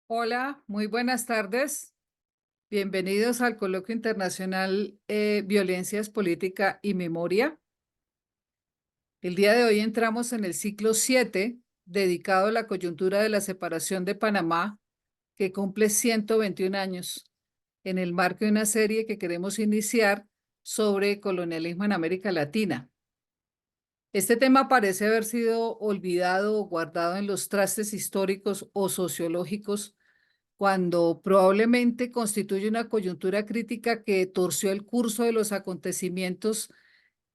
Hola, muy buenas tardes. Bienvenidos al Coloquio Internacional Violencias, Política y Memoria. El día de hoy entramos en el ciclo 7, dedicado a la coyuntura de la separación de Panamá, que cumple 121 años, en el marco de una serie que queremos iniciar sobre colonialismo en América Latina. Este tema parece haber sido olvidado o guardado en los trastes históricos o sociológicos cuando probablemente constituye una coyuntura crítica que torció el curso de los acontecimientos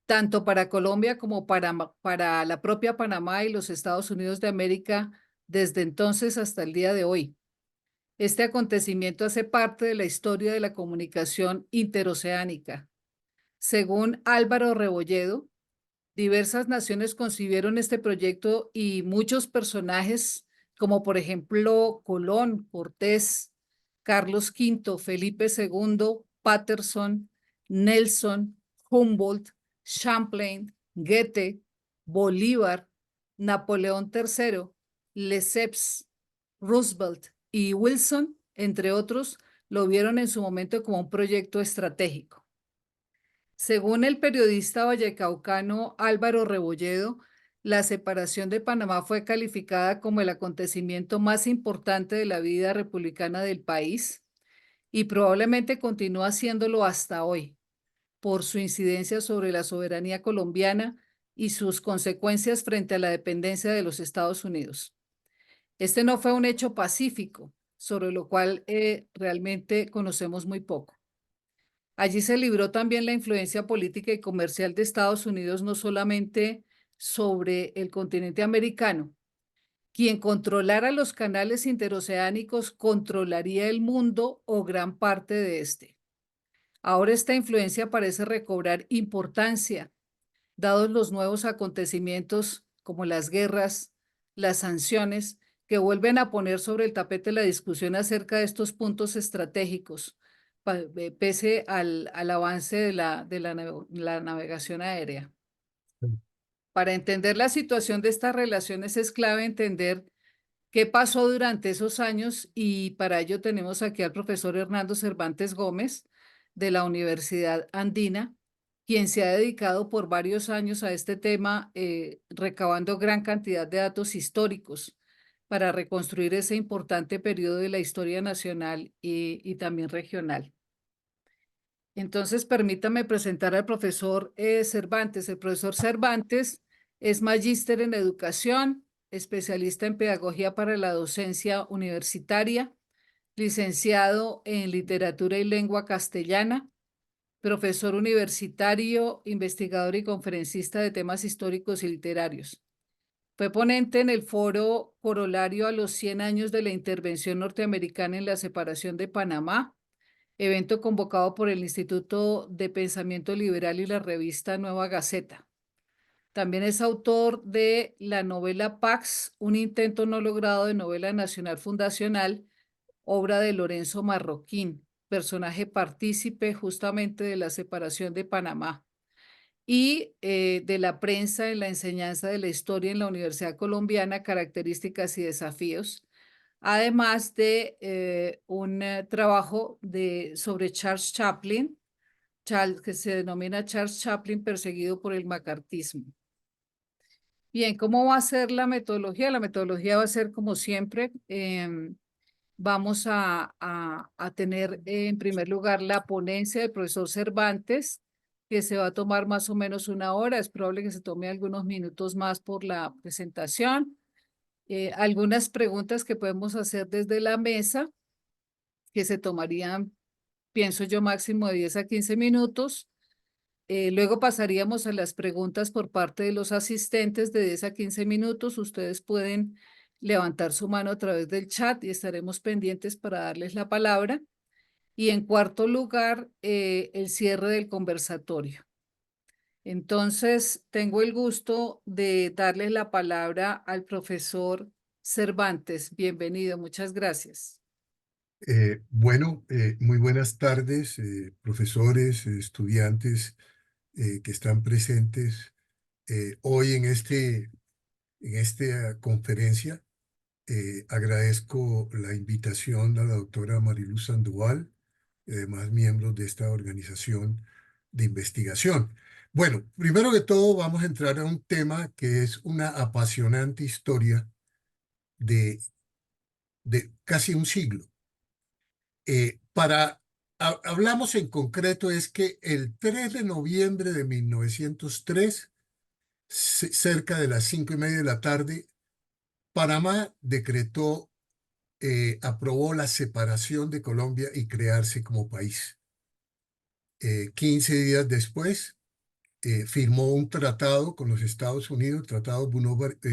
tanto para Colombia como para la propia Panamá y los Estados Unidos de América desde entonces hasta el día de hoy. Este acontecimiento hace parte de la historia de la comunicación interoceánica. Según Álvaro Rebolledo, diversas naciones concibieron este proyecto y muchos personajes, como por ejemplo Colón, Cortés, Carlos V, Felipe II, Patterson, Nelson, Humboldt, Champlain, Goethe, Bolívar, Napoleón III, Lesseps, Roosevelt y Wilson, entre otros, lo vieron en su momento como un proyecto estratégico. Según el periodista vallecaucano Álvaro Rebolledo, la separación de Panamá fue calificada como el acontecimiento más importante de la vida republicana del país y probablemente continúa siéndolo hasta hoy por su incidencia sobre la soberanía colombiana y sus consecuencias frente a la dependencia de los Estados Unidos. Este no fue un hecho pacífico, sobre lo cual realmente conocemos muy poco. Allí se libró también la influencia política y comercial de Estados Unidos, no solamente sobre el continente americano. Quien controlara los canales interoceánicos controlaría el mundo o gran parte de este. Ahora esta influencia parece recobrar importancia, dados los nuevos acontecimientos como las guerras, las sanciones, que vuelven a poner sobre el tapete la discusión acerca de estos puntos estratégicos, pese al avance de la navegación aérea. Para entender la situación de estas relaciones es clave entender qué pasó durante esos años y para ello tenemos aquí al profesor Hernando Cervantes Gómez de la Universidad Andina, quien se ha dedicado por varios años a este tema, recabando gran cantidad de datos históricos para reconstruir ese importante periodo de la historia nacional y también regional. Entonces, permítame presentar al profesor Cervantes. El profesor Cervantes es magíster en educación, especialista en pedagogía para la docencia universitaria, licenciado en literatura y lengua castellana, profesor universitario, investigador y conferencista de temas históricos y literarios. Fue ponente en el foro corolario a los 100 años de la intervención norteamericana en la separación de Panamá, evento convocado por el Instituto de Pensamiento Liberal y la revista Nueva Gaceta. También es autor de la novela Pax, un intento no logrado de novela nacional fundacional, obra de Lorenzo Marroquín, personaje partícipe justamente de la separación de Panamá y de la prensa en la enseñanza de la historia en la Universidad Colombiana, características y desafíos, además de un trabajo sobre Charles Chaplin, que se denomina Charles Chaplin perseguido por el macartismo. Bien, ¿cómo va a ser la metodología? La metodología va a ser como siempre. Vamos a tener en primer lugar la ponencia del profesor Cervantes, que se va a tomar más o menos una hora. Es probable que se tome algunos minutos más por la presentación. Algunas preguntas que podemos hacer desde la mesa, que se tomarían, pienso yo, máximo de 10 a 15 minutos. Luego pasaríamos a las preguntas por parte de los asistentes de 10 a 15 minutos. Ustedes pueden levantar su mano a través del chat y estaremos pendientes para darles la palabra. Y en cuarto lugar, el cierre del conversatorio. Entonces, tengo el gusto de darles la palabra al profesor Cervantes. Bienvenido, muchas gracias. Muy buenas tardes, profesores, estudiantes que están presentes hoy en esta conferencia. Agradezco la invitación a la doctora Mariluz Sandoval y demás miembros de esta organización de investigación. Bueno, primero que todo vamos a entrar a un tema que es una apasionante historia de, de casi un siglo. Hablamos en concreto es que el 3 de noviembre de 1903, cerca de las 5:30 de la tarde, Panamá aprobó la separación de Colombia y crearse como país. 15 días después, firmó un tratado con los Estados Unidos, Tratado Bunó-Varilla,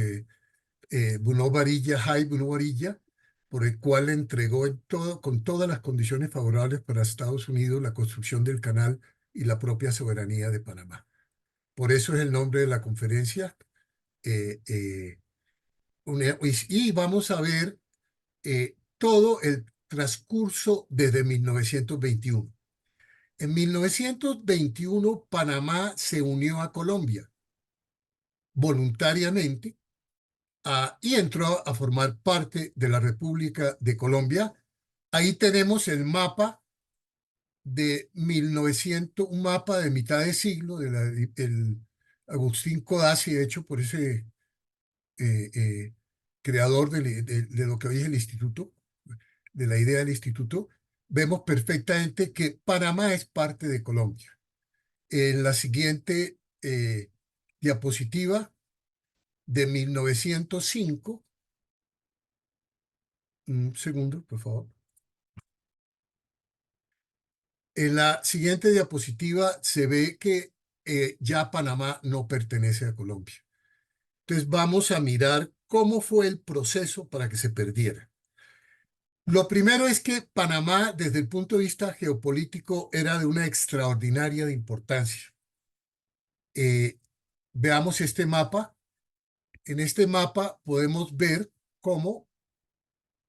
por el cual le entregó con todas las condiciones favorables para Estados Unidos la construcción del canal y la propia soberanía de Panamá. Por eso es el nombre de la conferencia. eh, eh, y vamos a ver todo el transcurso desde 1921. En 1921, Panamá se unió a Colombia voluntariamente y entró a formar parte de la República de Colombia. Ahí tenemos el mapa de 1900, un mapa de mitad de siglo, el Agustín Codazzi, hecho por ese eh, creador de lo que hoy es el instituto, de la idea del instituto. Vemos perfectamente que Panamá es parte de Colombia. En la siguiente diapositiva de 1905, un segundo, por favor. En la siguiente diapositiva se ve que ya Panamá no pertenece a Colombia. Entonces vamos a mirar cómo fue el proceso para que se perdiera. Lo primero es que Panamá, desde el punto de vista geopolítico, era de una extraordinaria importancia. Eh, Veamos este mapa. En este mapa podemos ver cómo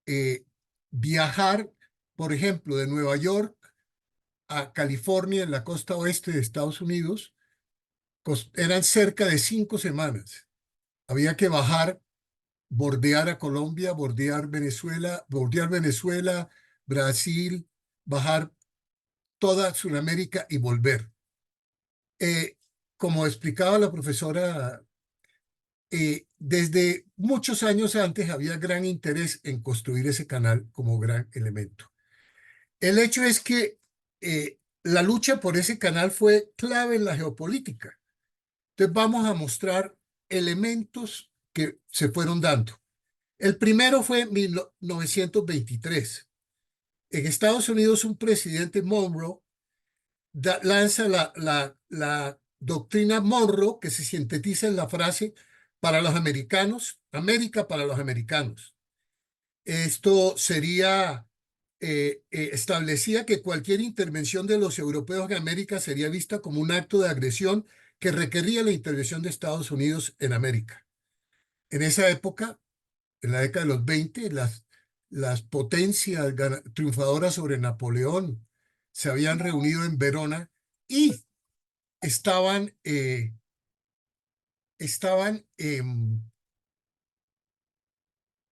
eh, viajar, por ejemplo, de Nueva York a California, en la costa oeste de Estados Unidos, eran cerca de 5 semanas. Había que bajar, bordear a Colombia, bordear Venezuela, Brasil, bajar toda Sudamérica y volver. Como explicaba la profesora, desde muchos años antes había gran interés en construir ese canal como gran elemento. El hecho es que la lucha por ese canal fue clave en la geopolítica. Entonces vamos a mostrar elementos que se fueron dando. El primero fue en 1923. En Estados Unidos, un presidente Monroe lanza la doctrina Monroe, que se sintetiza en la frase para los americanos, América para los americanos. Esto establecía que cualquier intervención de los europeos en América sería vista como un acto de agresión que requería la intervención de Estados Unidos en América. En esa época, en la década de los 20, las potencias triunfadoras sobre Napoleón se habían reunido en Verona y estaban,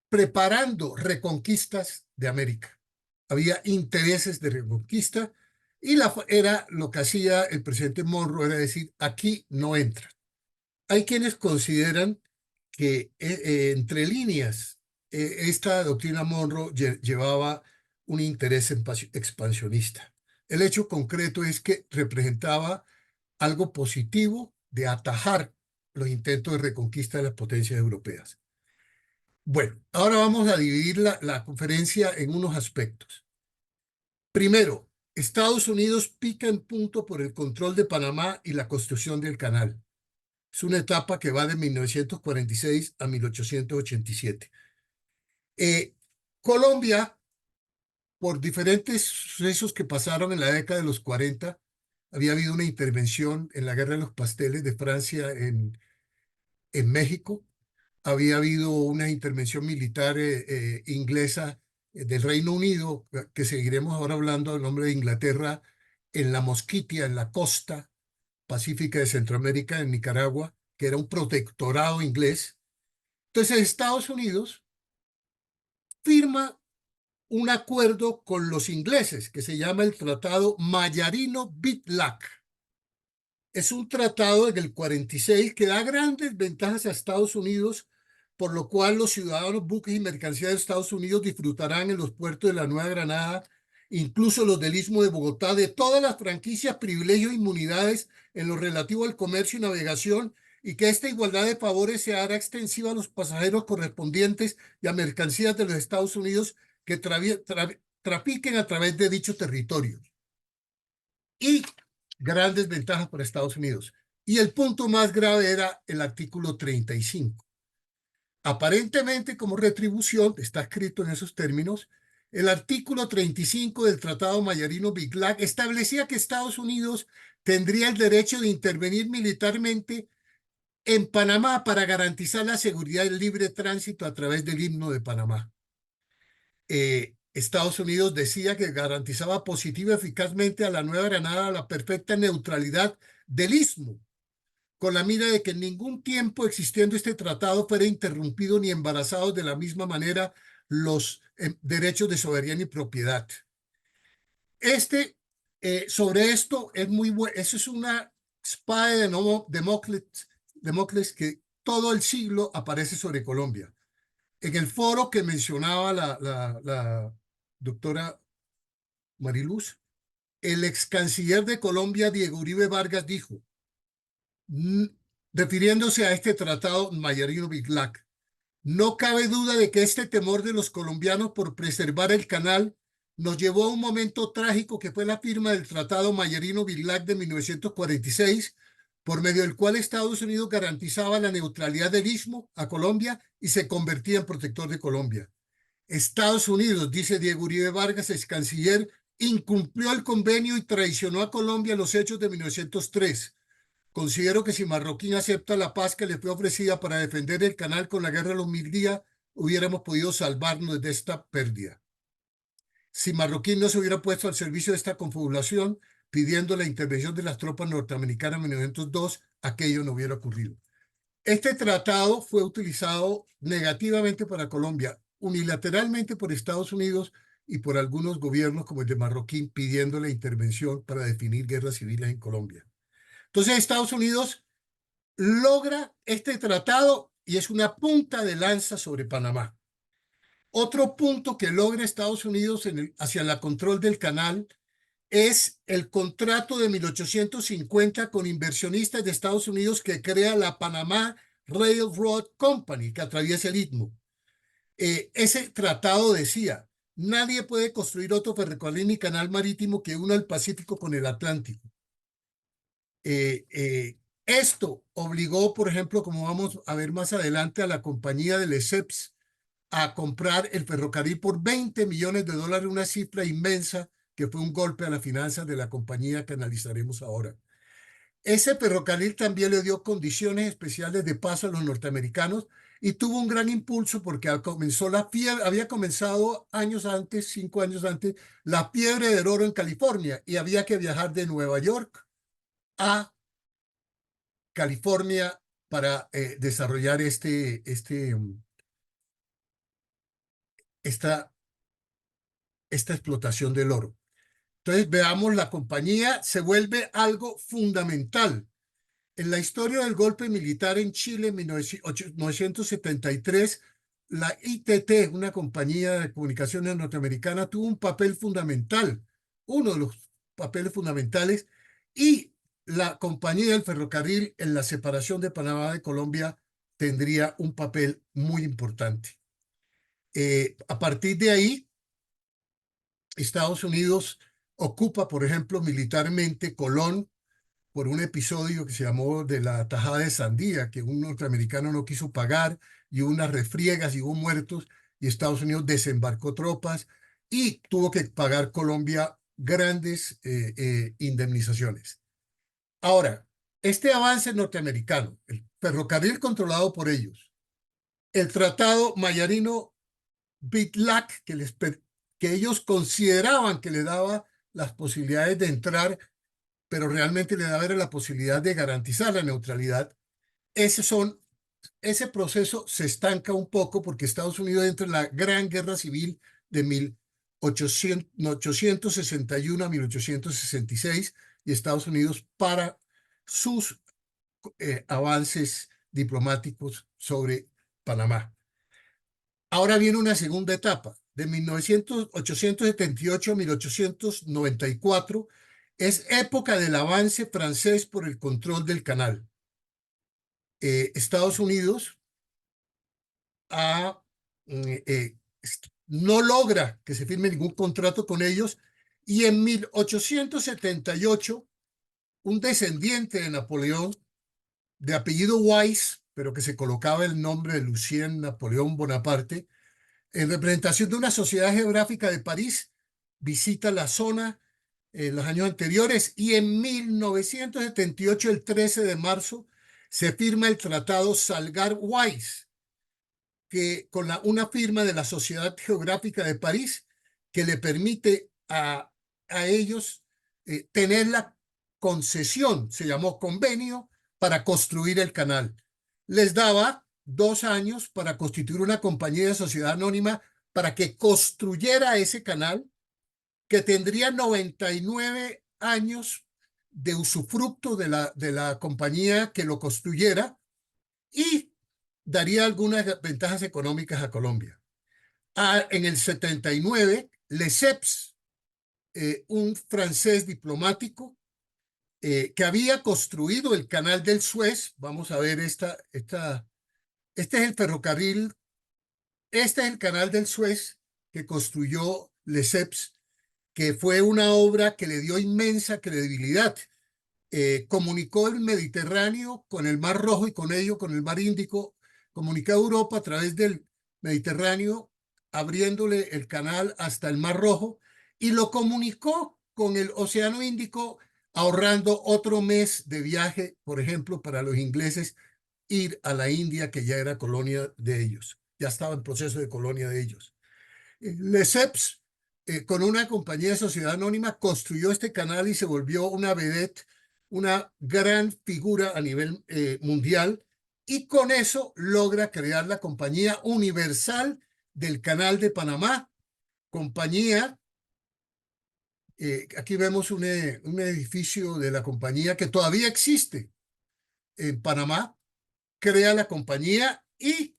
preparando reconquistas de América. Había intereses de reconquista y era lo que hacía el presidente Monroe, era decir, aquí no entra. Hay quienes consideran que entre líneas esta doctrina Monroe llevaba un interés expansionista. El hecho concreto es que representaba algo positivo de atajar los intentos de reconquista de las potencias europeas. Bueno, ahora vamos a dividir la conferencia en unos aspectos. Primero, Estados Unidos pica en punto por el control de Panamá y la construcción del canal. Es una etapa que va de 1946 a 1887. Colombia, por diferentes sucesos que pasaron en la década de los 40, había habido una intervención en la Guerra de los Pasteles de Francia en México. Había habido una intervención militar inglesa del Reino Unido, que seguiremos ahora hablando del nombre de Inglaterra, en la Mosquitia, en la costa pacífica de Centroamérica, en Nicaragua, que era un protectorado inglés. Entonces Estados Unidos firma un acuerdo con los ingleses que se llama el Tratado Mayarino-Bitlac. Es un tratado en el 46 que da grandes ventajas a Estados Unidos, por lo cual los ciudadanos, buques y mercancías de Estados Unidos disfrutarán en los puertos de la Nueva Granada, incluso los del Istmo de Bogotá, de todas las franquicias, privilegios e inmunidades en lo relativo al comercio y navegación, y que esta igualdad de favores se hará extensiva a los pasajeros correspondientes y a mercancías de los Estados Unidos que trafiquen a través de dicho territorio. Y grandes ventajas para Estados Unidos. Y el punto más grave era el artículo 35. Aparentemente, como retribución, está escrito en esos términos, el artículo 35 del Tratado Mayarino-Bitlac establecía que Estados Unidos tendría el derecho de intervenir militarmente en Panamá para garantizar la seguridad y el libre tránsito a través del Himno de Panamá. Estados Unidos decía que garantizaba positiva y eficazmente a la Nueva Granada la perfecta neutralidad del Istmo, con la mira de que en ningún tiempo existiendo este tratado fuera interrumpido ni embarazados de la misma manera los derechos de soberanía y propiedad. Sobre esto es muy bueno, eso es una espada de Demócles que todo el siglo aparece sobre Colombia. En el foro que mencionaba la doctora Mariluz, el ex canciller de Colombia, Diego Uribe Vargas, dijo, refiriéndose a este tratado Mayarino-Bitlac, no cabe duda de que este temor de los colombianos por preservar el canal nos llevó a un momento trágico que fue la firma del Tratado Mayarino-Bitlac de 1946, por medio del cual Estados Unidos garantizaba la neutralidad del Istmo a Colombia y se convertía en protector de Colombia. Estados Unidos, dice Diego Uribe Vargas, ex canciller, incumplió el convenio y traicionó a Colombia en los hechos de 1903. Considero que si Marroquín acepta la paz que le fue ofrecida para defender el canal con la guerra de los 1000 días, hubiéramos podido salvarnos de esta pérdida. Si Marroquín no se hubiera puesto al servicio de esta confabulación, pidiendo la intervención de las tropas norteamericanas en 1902, aquello no hubiera ocurrido. Este tratado fue utilizado negativamente para Colombia, unilateralmente por Estados Unidos y por algunos gobiernos como el de Marroquín, pidiendo la intervención para definir guerras civiles en Colombia. Entonces Estados Unidos logra este tratado y es una punta de lanza sobre Panamá. Otro punto que logra Estados Unidos hacia el control del canal es el contrato de 1850 con inversionistas de Estados Unidos que crea la Panamá Railroad Company, que atraviesa el Istmo. Ese tratado decía, nadie puede construir otro ferrocarril ni canal marítimo que una el Pacífico con el Atlántico. Esto obligó, por ejemplo, como vamos a ver más adelante, a la compañía de Lesseps a comprar el ferrocarril por $20 millones, una cifra inmensa que fue un golpe a las finanzas de la compañía que analizaremos ahora. Ese ferrocarril también le dio condiciones especiales de paso a los norteamericanos y tuvo un gran impulso porque había comenzado años antes, 5 años antes, la fiebre del oro en California y había que viajar de Nueva York a California para desarrollar esta explotación del oro. Entonces, veamos, la compañía se vuelve algo fundamental. En la historia del golpe militar en Chile en 1973, la ITT, una compañía de comunicaciones norteamericana, tuvo un papel fundamental, uno de los papeles fundamentales, y la compañía del ferrocarril en la separación de Panamá de Colombia tendría un papel muy importante. A partir de ahí, Estados Unidos ocupa, por ejemplo, militarmente Colón por un episodio que se llamó de la tajada de sandía, que un norteamericano no quiso pagar y hubo unas refriegas y hubo muertos y Estados Unidos desembarcó tropas y tuvo que pagar Colombia grandes indemnizaciones. Ahora, este avance norteamericano, el ferrocarril controlado por ellos, el tratado Mayarino-Bitlac que les que ellos consideraban que le daba las posibilidades de entrar, pero realmente le daba la posibilidad de garantizar la neutralidad. Ese proceso se estanca un poco porque Estados Unidos entra en la Gran Guerra Civil de 1861 a 1866 y Estados Unidos para sus avances diplomáticos sobre Panamá. Ahora viene una segunda etapa. De 878 a 1894 es época del avance francés por el control del canal. Estados Unidos a, no logra que se firme ningún contrato con ellos y en 1878 un descendiente de Napoleón de apellido Weiss, pero que se colocaba el nombre de Lucien Napoleón Bonaparte, en representación de una sociedad geográfica de París, visita la zona en los años anteriores y en 1978, el 13 de marzo, se firma el Tratado Salgar-Weiss, que con una firma de la Sociedad Geográfica de París que le permite a ellos tener la concesión, se llamó convenio, para construir el canal. Les daba 2 años para constituir una compañía de sociedad anónima para que construyera ese canal, que tendría 99 años de usufructo de la compañía que lo construyera y daría algunas ventajas económicas a Colombia. En el 79, Lesseps, un francés diplomático que había construido el canal del Suez, vamos a ver este es el ferrocarril, este es el canal del Suez que construyó Lesseps, que fue una obra que le dio inmensa credibilidad. Comunicó el Mediterráneo con el Mar Rojo y con ello con el Mar Índico, comunicó a Europa a través del Mediterráneo, abriéndole el canal hasta el Mar Rojo, y lo comunicó con el Océano Índico, ahorrando otro mes de viaje, por ejemplo, para los ingleses, ir a la India, que ya era colonia de ellos, ya estaba en proceso de colonia de ellos. Lesseps, con una compañía de sociedad anónima, construyó este canal y se volvió una vedette, una gran figura a nivel mundial, y con eso logra crear la Compañía Universal del Canal de Panamá, compañía, aquí vemos un edificio de la compañía que todavía existe en Panamá, crea la compañía y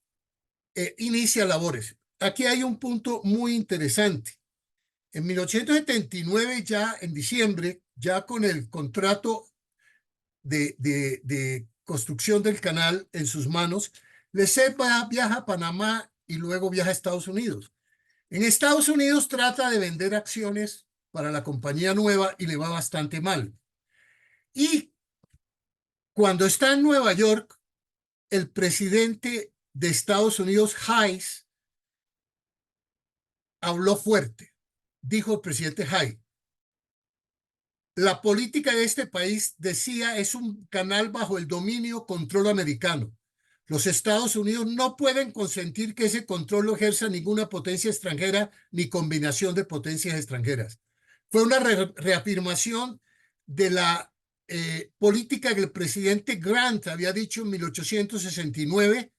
inicia labores. Aquí hay un punto muy interesante. En 1879, ya en diciembre, ya con el contrato de construcción del canal en sus manos, Lesseps viaja a Panamá y luego viaja a Estados Unidos. En Estados Unidos trata de vender acciones para la compañía nueva y le va bastante mal. Y cuando está en Nueva York, el presidente de Estados Unidos, Hayes, habló fuerte. Dijo el presidente Hayes: la política de este país, decía, es un canal bajo el dominio control americano. Los Estados Unidos no pueden consentir que ese control lo ejerza ninguna potencia extranjera ni combinación de potencias extranjeras. Fue una reafirmación de la política que el presidente Grant había dicho en 1869,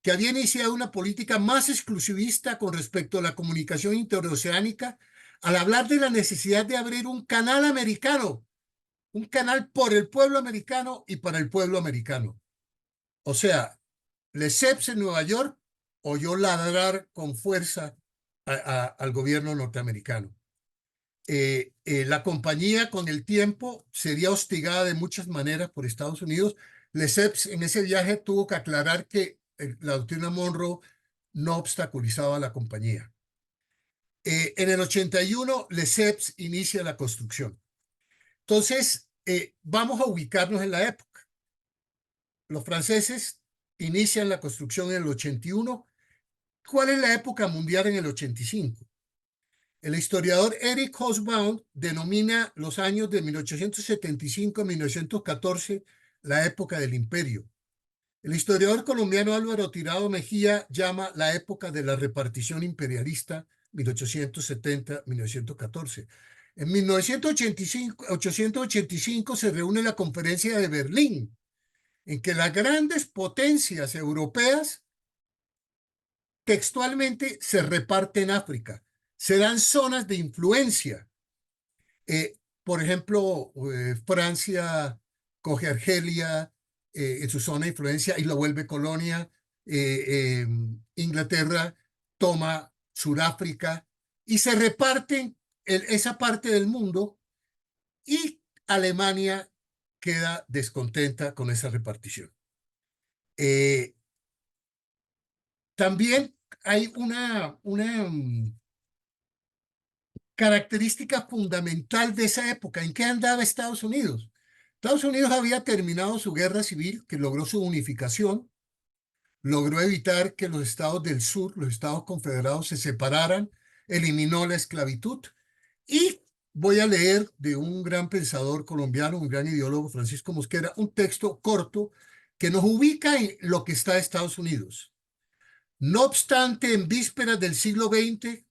que había iniciado una política más exclusivista con respecto a la comunicación interoceánica, al hablar de la necesidad de abrir un canal americano, un canal por el pueblo americano y para el pueblo americano. O sea, Lesseps en Nueva York oyó ladrar con fuerza al gobierno norteamericano. La compañía con el tiempo sería hostigada de muchas maneras por Estados Unidos. Lesseps en ese viaje tuvo que aclarar que la doctrina Monroe no obstaculizaba a la compañía. En el 81, Lesseps inicia la construcción. Entonces, vamos a ubicarnos en la época. Los franceses inician la construcción en el 81. ¿Cuál es la época mundial en el 85? El historiador Eric Hobsbawm denomina los años de 1875 a 1914 la época del imperio. El historiador colombiano Álvaro Tirado Mejía llama la época de la repartición imperialista 1870, 1914. En 1885 se reúne la Conferencia de Berlín, en que las grandes potencias europeas textualmente se reparten África, se dan zonas de influencia. Por ejemplo, Francia coge Argelia en su zona de influencia y lo vuelve colonia. Inglaterra toma Sudáfrica y se reparten esa parte del mundo, y Alemania queda descontenta con esa repartición. También hay una característica fundamental de esa época. ¿En qué andaba Estados Unidos? Estados Unidos había terminado su guerra civil, que logró su unificación, logró evitar que los estados del sur, los estados confederados, se separaran, eliminó la esclavitud. Y voy a leer de un gran pensador colombiano, un gran ideólogo, Francisco Mosquera, un texto corto que nos ubica en lo que está Estados Unidos. No obstante, en vísperas del siglo XX,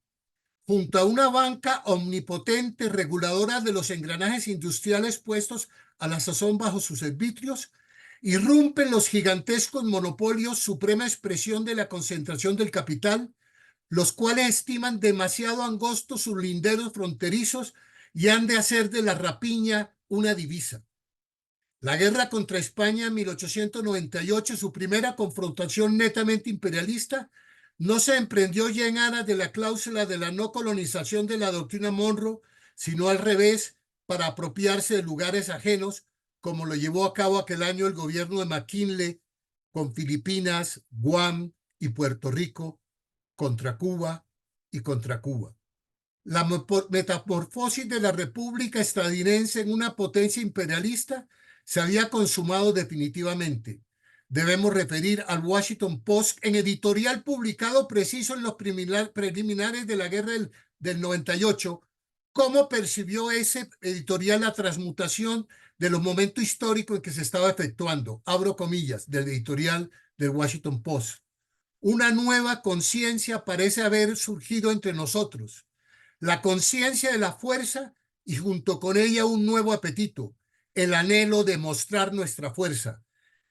junto a una banca omnipotente reguladora de los engranajes industriales puestos a la sazón bajo sus arbitrios, irrumpen los gigantescos monopolios, suprema expresión de la concentración del capital, los cuales estiman demasiado angostos sus linderos fronterizos y han de hacer de la rapiña una divisa. La guerra contra España en 1898, su primera confrontación netamente imperialista, no se emprendió ya en aras de la cláusula de la no colonización de la doctrina Monroe, sino al revés, para apropiarse de lugares ajenos, como lo llevó a cabo aquel año el gobierno de McKinley con Filipinas, Guam y Puerto Rico, contra Cuba y contra Cuba. La metamorfosis de la República estadounidense en una potencia imperialista se había consumado definitivamente. Debemos referir al Washington Post en editorial publicado preciso en los preliminares de la guerra del 98, cómo percibió ese editorial la transmutación de los momentos históricos en que se estaba efectuando. Abro comillas del editorial del Washington Post. Una nueva conciencia parece haber surgido entre nosotros, la conciencia de la fuerza y junto con ella un nuevo apetito, el anhelo de mostrar nuestra fuerza.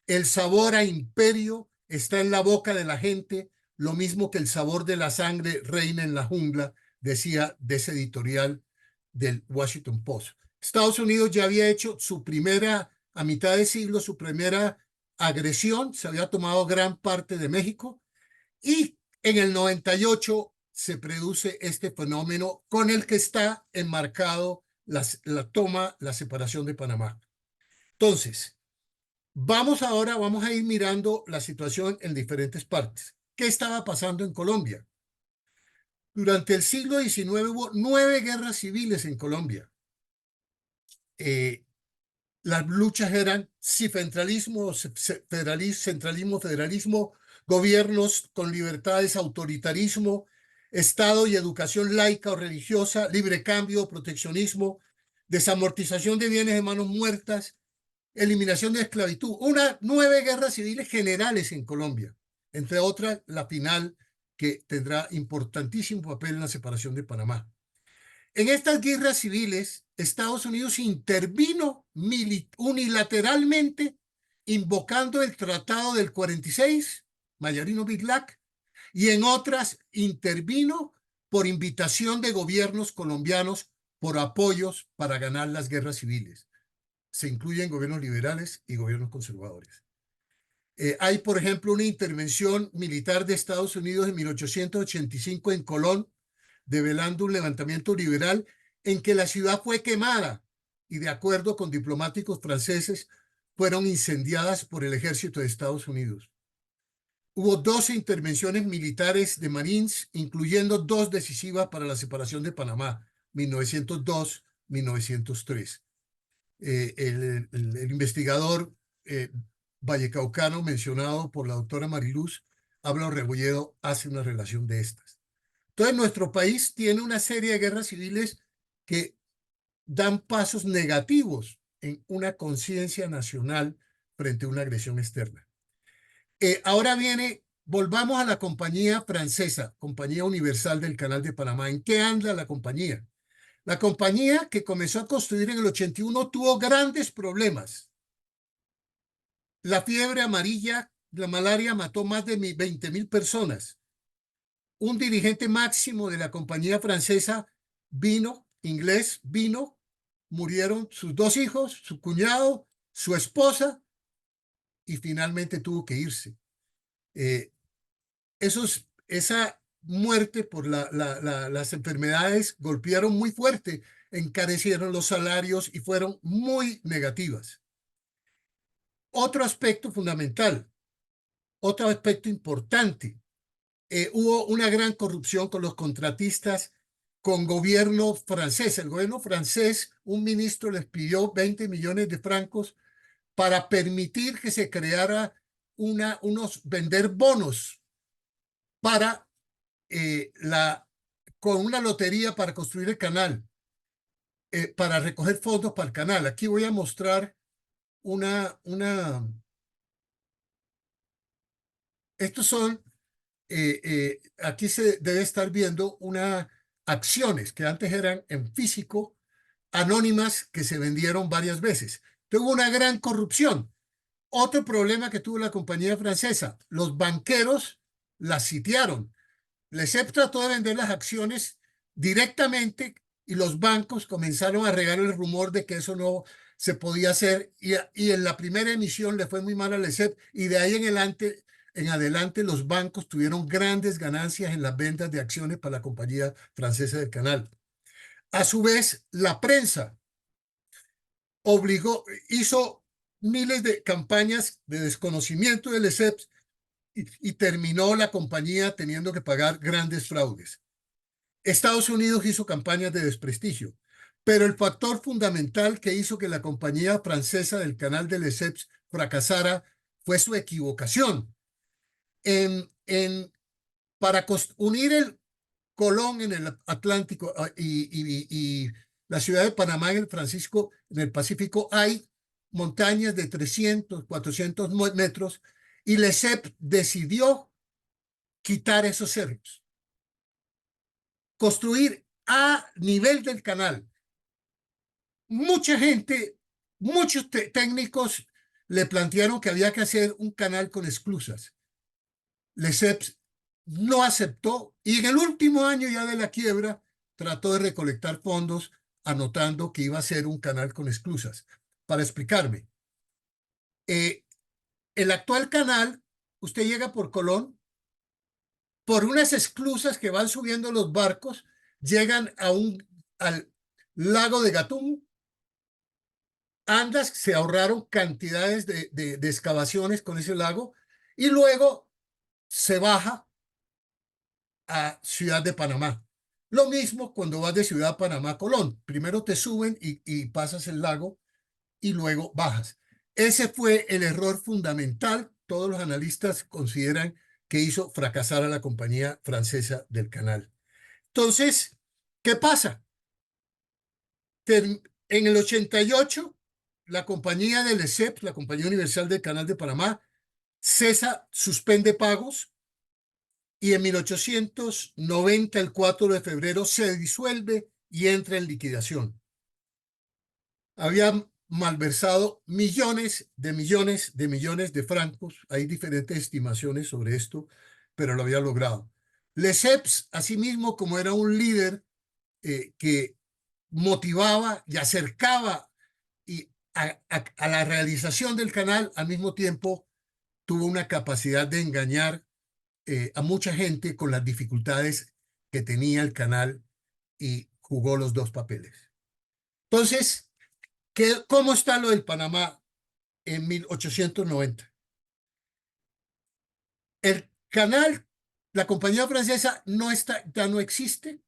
El sabor a imperio está en la boca de la gente, lo mismo que el sabor de la sangre reina en la jungla, decía de ese editorial del Washington Post. Estados Unidos ya había hecho su primera, a mitad de siglo, su primera agresión, se había tomado gran parte de México, y en el 98 se produce este fenómeno con el que está enmarcado la separación de Panamá. Entonces, vamos a ir mirando la situación en diferentes partes. ¿Qué estaba pasando en Colombia? Durante el siglo XIX hubo 9 guerras civiles en Colombia. Las luchas eran si centralismo, federalismo, gobiernos con libertades, autoritarismo, Estado y educación laica o religiosa, libre cambio, proteccionismo, desamortización de bienes de manos muertas, eliminación de esclavitud. 9 guerras civiles generales en Colombia, entre otras la final, que tendrá importantísimo papel en la separación de Panamá. En estas guerras civiles, Estados Unidos intervino unilateralmente, invocando el Tratado del 46, Mayarino-Bitlac, y en otras intervino por invitación de gobiernos colombianos por apoyos para ganar las guerras civiles. Se incluyen gobiernos liberales y gobiernos conservadores. Hay, por ejemplo, una intervención militar de Estados Unidos en 1885 en Colón, develando un levantamiento liberal en que la ciudad fue quemada y, de acuerdo con diplomáticos franceses, fueron incendiadas por el ejército de Estados Unidos. Hubo 12 intervenciones militares de Marines, incluyendo 2 decisivas para la separación de Panamá, 1902-1903. El investigador vallecaucano mencionado por la doctora Mariluz, Habla Rebolledo, hace una relación de estas. Entonces, nuestro país tiene una serie de guerras civiles que dan pasos negativos en una conciencia nacional frente a una agresión externa. Ahora viene volvamos a la compañía francesa, Compañía Universal del Canal de Panamá. ¿En qué anda la compañía? La compañía, que comenzó a construir en el 81, tuvo grandes problemas. La fiebre amarilla, la malaria, mató más de 20.000 personas. Un dirigente máximo de la compañía francesa vino, murieron sus 2 hijos, su cuñado, su esposa, y finalmente tuvo que irse. Esa muerte por las enfermedades golpearon muy fuerte, encarecieron los salarios y fueron muy negativas. Otro aspecto fundamental, otro aspecto importante, hubo una gran corrupción con los contratistas, con gobierno francés. El gobierno francés, un ministro les pidió 20 millones de francos para permitir que se creara vender bonos para con una lotería para construir el canal, para recoger fondos para el canal. Aquí voy a mostrar estos son, aquí se debe estar viendo unas acciones que antes eran en físico, anónimas, que se vendieron varias veces. Tuvo una gran corrupción. Otro problema que tuvo la compañía francesa, los banqueros la sitiaron. Lesseps trató de vender las acciones directamente y los bancos comenzaron a regar el rumor de que eso no se podía hacer, y en la primera emisión le fue muy mal a Lesseps, y de ahí en adelante los bancos tuvieron grandes ganancias en las ventas de acciones para la compañía francesa del canal. A su vez, la prensa hizo miles de campañas de desconocimiento de Lesseps, y terminó la compañía teniendo que pagar grandes fraudes. Estados Unidos hizo campañas de desprestigio, pero el factor fundamental que hizo que la compañía francesa del canal de Lesseps fracasara fue su equivocación. Para unir el Colón en el Atlántico y la ciudad de Panamá en el Pacífico, hay montañas de 300, 400 metros, y Lesseps decidió quitar esos cerros, construir a nivel del canal. Mucha gente, muchos técnicos le plantearon que había que hacer un canal con esclusas. Lesseps no aceptó, y en el último año ya de la quiebra trató de recolectar fondos, anotando que iba a ser un canal con esclusas. Para explicarme, el actual canal, usted llega por Colón, por unas esclusas que van subiendo los barcos, llegan al lago de Gatún. Andas se ahorraron cantidades de excavaciones con ese lago, y luego se baja a Ciudad de Panamá. Lo mismo cuando vas de Ciudad de Panamá a Colón. Primero te suben y pasas el lago, y luego bajas. Ese fue el error fundamental. Todos los analistas consideran que hizo fracasar a la compañía francesa del canal. Entonces, ¿qué pasa? En el 88, la compañía de Lesseps, la Compañía Universal del Canal de Panamá, suspende pagos, y en 1890, el 4 de febrero, se disuelve y entra en liquidación. Había malversado millones de francos. Hay diferentes estimaciones sobre esto, pero lo había logrado. Lesseps, asimismo, como era un líder que motivaba y acercaba a la realización del canal, al mismo tiempo tuvo una capacidad de engañar a mucha gente con las dificultades que tenía el canal, y jugó los dos papeles. Entonces, ¿cómo está lo del Panamá en 1890? El canal, la compañía francesa ya no existe,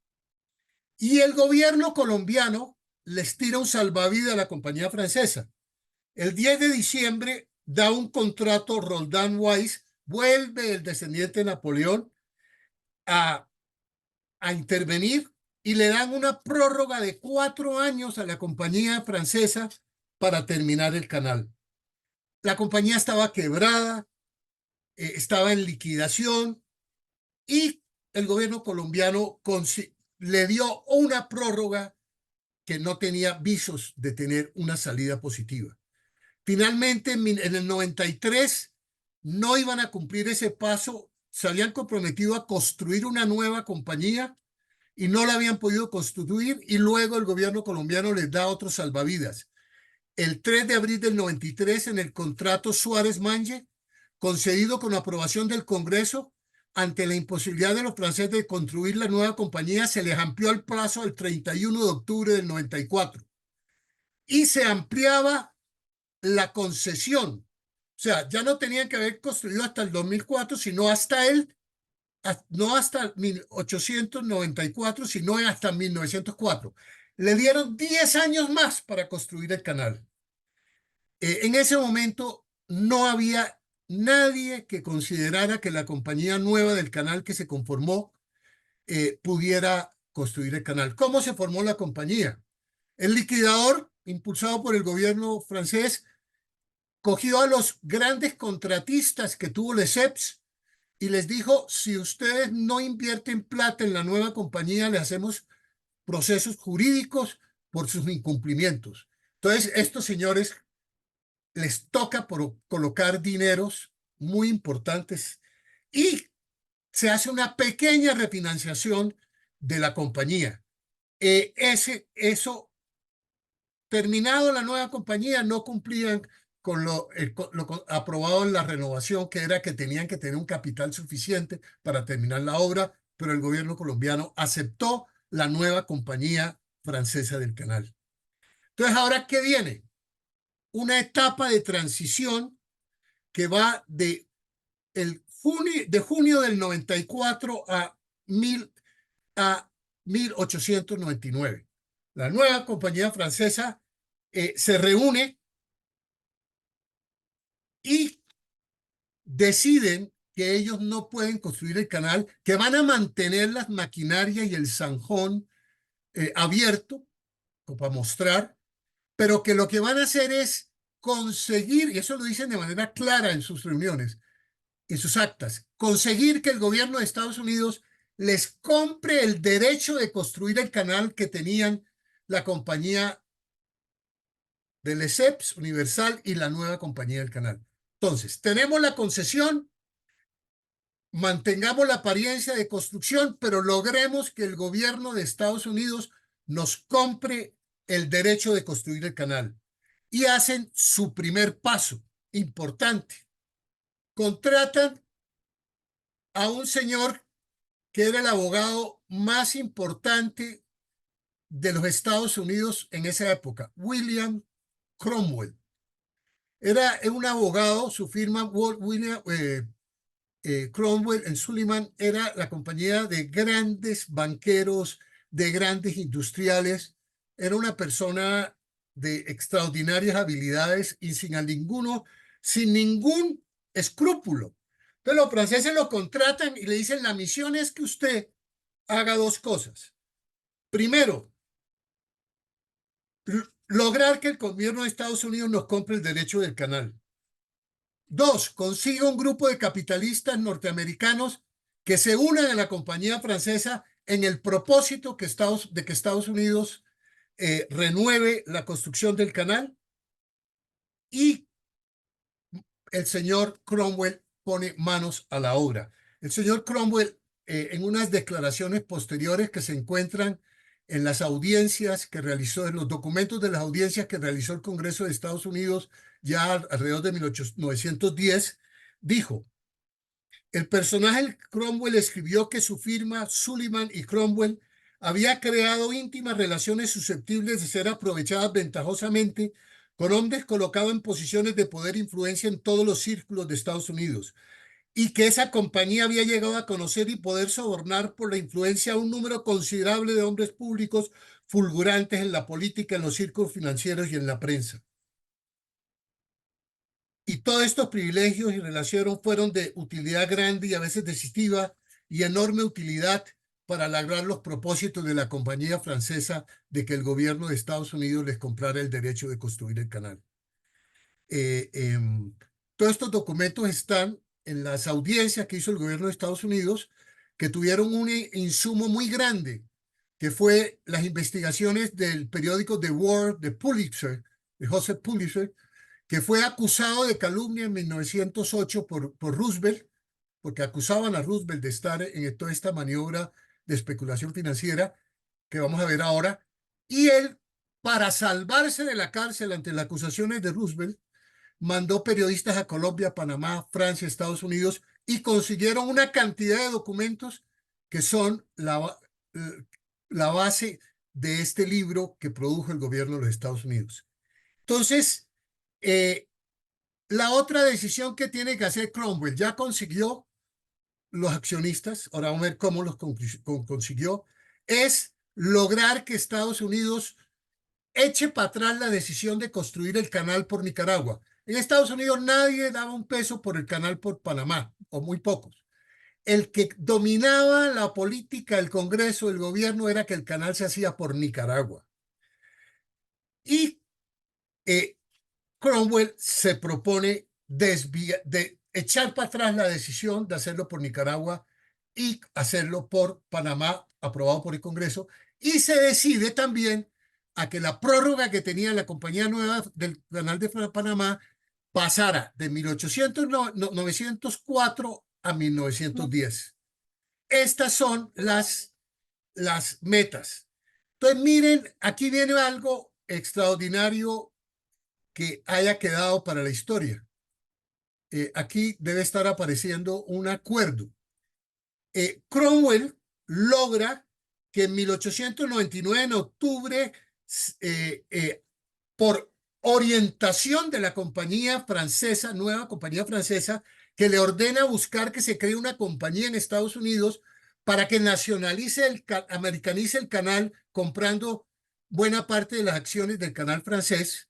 y el gobierno colombiano les tira un salvavidas a la compañía francesa. El 10 de diciembre da un contrato Roldán Weiss, vuelve el descendiente de Napoleón a intervenir, y le dan una prórroga de 4 años a la compañía francesa para terminar el canal. La compañía estaba quebrada, estaba en liquidación y el gobierno colombiano le dio una prórroga que no tenía visos de tener una salida positiva. Finalmente, en el 93, no iban a cumplir ese paso, se habían comprometido a construir una nueva compañía y no la habían podido constituir, y luego el gobierno colombiano les da otros salvavidas. El 3 de abril del 93, en el contrato Suárez-Manje, concedido con aprobación del Congreso, ante la imposibilidad de los franceses de construir la nueva compañía, se les amplió el plazo al 31 de octubre del 94 y se ampliaba la concesión. O sea, ya no tenían que haber construido hasta el 2004, sino hasta no hasta 1894, sino hasta 1904. Le dieron 10 años más para construir el canal. En ese momento no había nadie que considerara que la compañía nueva del canal que se conformó pudiera construir el canal. ¿Cómo se formó la compañía? El liquidador, impulsado por el gobierno francés, cogió a los grandes contratistas que tuvo Lesseps y les dijo: si ustedes no invierten plata en la nueva compañía, le hacemos procesos jurídicos por sus incumplimientos. Entonces, estos señores les toca por colocar dineros muy importantes y se hace una pequeña refinanciación de la compañía. Eso, terminado la nueva compañía, no cumplían con lo aprobado en la renovación, que era que tenían que tener un capital suficiente para terminar la obra, pero el gobierno colombiano aceptó la nueva compañía francesa del canal. Entonces, ¿ahora qué viene? Una etapa de transición que va de junio del 94 a 1899. La nueva compañía francesa se reúne y deciden que ellos no pueden construir el canal, que van a mantener las maquinarias y el zanjón abierto, como para mostrar, pero que lo que van a hacer es conseguir, y eso lo dicen de manera clara en sus reuniones, en sus actas, conseguir que el gobierno de Estados Unidos les compre el derecho de construir el canal que tenían la compañía de Lesseps, Universal, y la nueva compañía del canal. Entonces, tenemos la concesión, mantengamos la apariencia de construcción, pero logremos que el gobierno de Estados Unidos nos compre el derecho de construir el canal. Y hacen su primer paso importante. Contratan a un señor que era el abogado más importante de los Estados Unidos en esa época, William Cromwell. Era un abogado, su firma William Cromwell Sullivan era la compañía de grandes banqueros, de grandes industriales. Era una persona de extraordinarias habilidades y sin ningún escrúpulo. Entonces los franceses lo contratan y le dicen: la misión es que usted haga dos cosas. Primero, lograr que el gobierno de Estados Unidos nos compre el derecho del canal. Dos, consiga un grupo de capitalistas norteamericanos que se unan a la compañía francesa en el propósito de que Estados Unidos renueve la construcción del canal, y el señor Cromwell pone manos a la obra. El señor Cromwell, en unas declaraciones posteriores que se encuentran en las audiencias que realizó, en los documentos de las audiencias que realizó el Congreso de Estados Unidos ya alrededor de 1910, dijo: el personaje Cromwell escribió que su firma, Sullivan y Cromwell, había creado íntimas relaciones susceptibles de ser aprovechadas ventajosamente con hombres colocados en posiciones de poder e influencia en todos los círculos de Estados Unidos, y que esa compañía había llegado a conocer y poder sobornar por la influencia a un número considerable de hombres públicos fulgurantes en la política, en los círculos financieros y en la prensa. Y todos estos privilegios y relaciones fueron de utilidad grande y a veces decisiva y enorme utilidad para lograr los propósitos de la compañía francesa de que el gobierno de Estados Unidos les comprara el derecho de construir el canal. Eh, eh, Todos estos documentos están en las audiencias que hizo el gobierno de Estados Unidos, que tuvieron un insumo muy grande, que fue las investigaciones del periódico The World de Pulitzer, de Joseph Pulitzer, que fue acusado de calumnia en 1908 por Roosevelt, porque acusaban a Roosevelt de estar en toda esta maniobra de especulación financiera que vamos a ver ahora. Y él, para salvarse de la cárcel ante las acusaciones de Roosevelt, mandó periodistas a Colombia, Panamá, Francia, Estados Unidos y consiguieron una cantidad de documentos que son la base de este libro que produjo el gobierno de los Estados Unidos. Entonces, la otra decisión que tiene que hacer Cromwell, ya consiguió los accionistas, ahora vamos a ver cómo los consiguió, es lograr que Estados Unidos eche para atrás la decisión de construir el canal por Nicaragua. En Estados Unidos nadie daba un peso por el canal por Panamá, o muy pocos. El que dominaba la política, el Congreso, el gobierno, era que el canal se hacía por Nicaragua. Y Cromwell se propone de echar para atrás la decisión de hacerlo por Nicaragua y hacerlo por Panamá, aprobado por el Congreso, y se decide también a que la prórroga que tenía la compañía nueva del canal de Panamá pasara de 904 a 1910. Estas son las metas. Entonces, miren, aquí viene algo extraordinario que haya quedado para la historia. Aquí debe estar apareciendo un acuerdo. Cromwell logra que en 1899, en octubre, por orientación de la compañía francesa, nueva compañía francesa, que le ordena buscar que se cree una compañía en Estados Unidos para que americanice el canal comprando buena parte de las acciones del canal francés.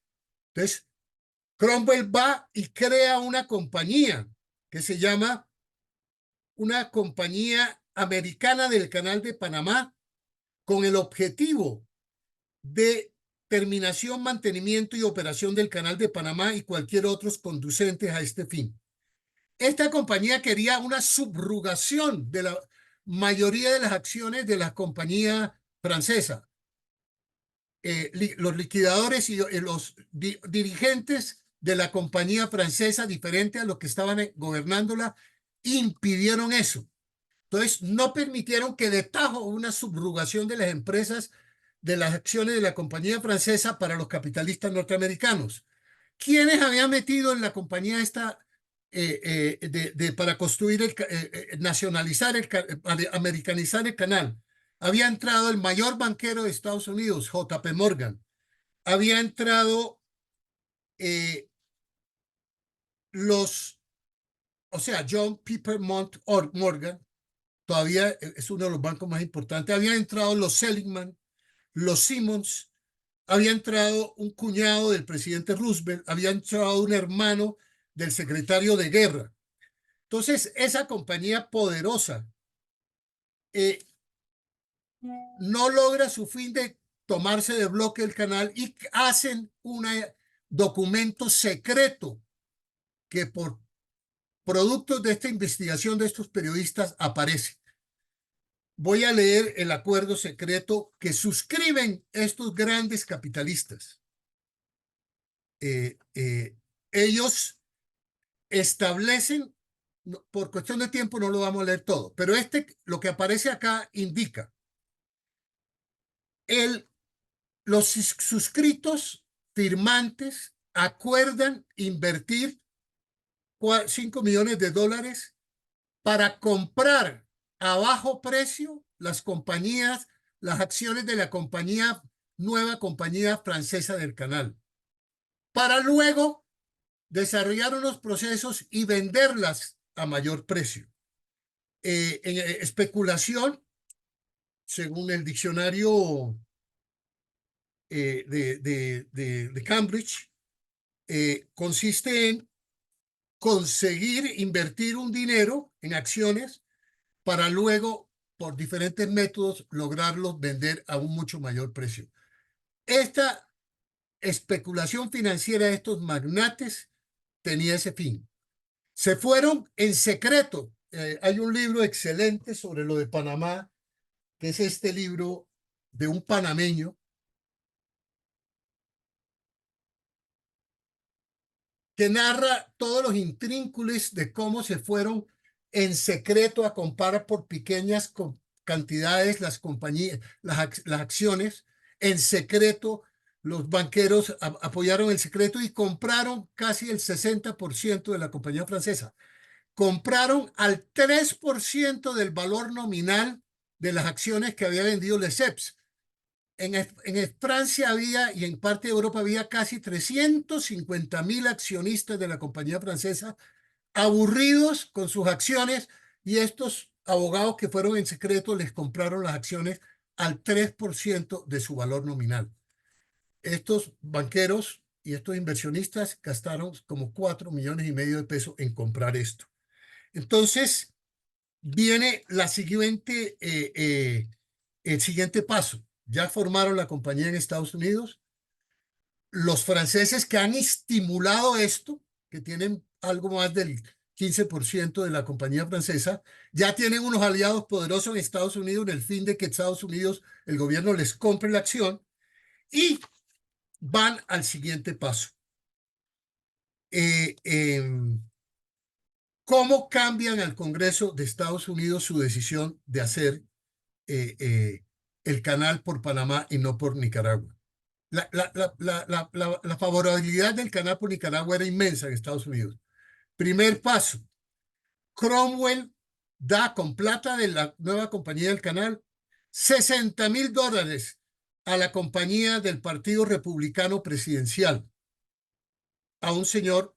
Entonces, Cromwell va y crea una compañía que se llama una compañía americana del Canal de Panamá con el objetivo de terminación, mantenimiento y operación del Canal de Panamá y cualquier otros conducentes a este fin. Esta compañía quería una subrogación de la mayoría de las acciones de la compañía francesa. Los liquidadores y los dirigentes de la compañía francesa, diferente a los que estaban gobernándola, impidieron eso. Entonces, no permitieron que de tajo una subrogación de las empresas, de las acciones de la compañía francesa para los capitalistas norteamericanos. ¿Quiénes habían metido en la compañía esta para construir, nacionalizar, americanizar el canal? Había entrado el mayor banquero de Estados Unidos, JP Morgan. Había entrado John Peppermont Morgan, todavía es uno de los bancos más importantes. Habían entrado los Seligman, los Simmons, había entrado un cuñado del presidente Roosevelt, había entrado un hermano del secretario de guerra. Entonces, esa compañía poderosa no logra su fin de tomarse de bloque el canal y hacen un documento secreto que por productos de esta investigación de estos periodistas aparece. Voy a leer el acuerdo secreto que suscriben estos grandes capitalistas. Ellos establecen, por cuestión de tiempo no lo vamos a leer todo, pero lo que aparece acá indica los suscritos firmantes acuerdan invertir 5 millones de dólares para comprar a bajo precio las acciones de la nueva compañía francesa del canal, para luego desarrollar unos procesos y venderlas a mayor precio. En especulación, según el diccionario de Cambridge, consiste en conseguir invertir un dinero en acciones para luego, por diferentes métodos, lograrlos vender a un mucho mayor precio. Esta especulación financiera de estos magnates tenía ese fin. Se fueron en secreto. Hay un libro excelente sobre lo de Panamá, que es este libro de un panameño que narra todos los intrínculos de cómo se fueron en secreto a comprar por pequeñas cantidades las compañías, las acciones. En secreto, los banqueros apoyaron el secreto y compraron casi el 60% de la compañía francesa. Compraron al 3% del valor nominal de las acciones que había vendido Lesseps. En Francia había, y en parte de Europa había casi 350.000 accionistas de la compañía francesa aburridos con sus acciones, y estos abogados que fueron en secreto les compraron las acciones al 3% de su valor nominal. Estos banqueros y estos inversionistas gastaron como 4,5 millones de pesos en comprar esto. Entonces, viene el siguiente paso. Ya formaron la compañía en Estados Unidos. Los franceses que han estimulado esto, que tienen algo más del 15% de la compañía francesa, ya tienen unos aliados poderosos en Estados Unidos en el fin de que Estados Unidos, el gobierno les compre la acción, y van al siguiente paso. Eh, eh, ¿Cómo cambian al Congreso de Estados Unidos su decisión de hacer el canal por Panamá y no por Nicaragua? La favorabilidad del canal por Nicaragua era inmensa en Estados Unidos. Primer paso, Cromwell da con plata de la nueva compañía del canal $60,000 a la compañía del Partido Republicano Presidencial, a un señor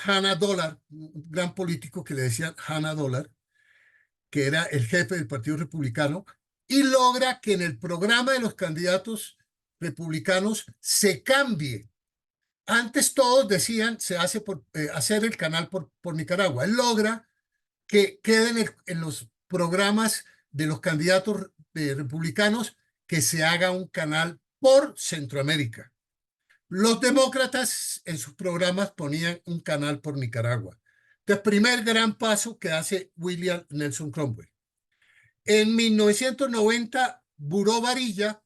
Hannah Dollar, un gran político que le decían Hannah Dollar, que era el jefe del Partido Republicano, y logra que en el programa de los candidatos republicanos se cambie. Antes todos decían se hace por hacer el canal por Nicaragua. Él logra que queden en los programas de los candidatos republicanos que se haga un canal por Centroamérica. Los demócratas en sus programas ponían un canal por Nicaragua. Entonces, primer gran paso que hace William Nelson Cromwell. En 1990, Buró Varilla,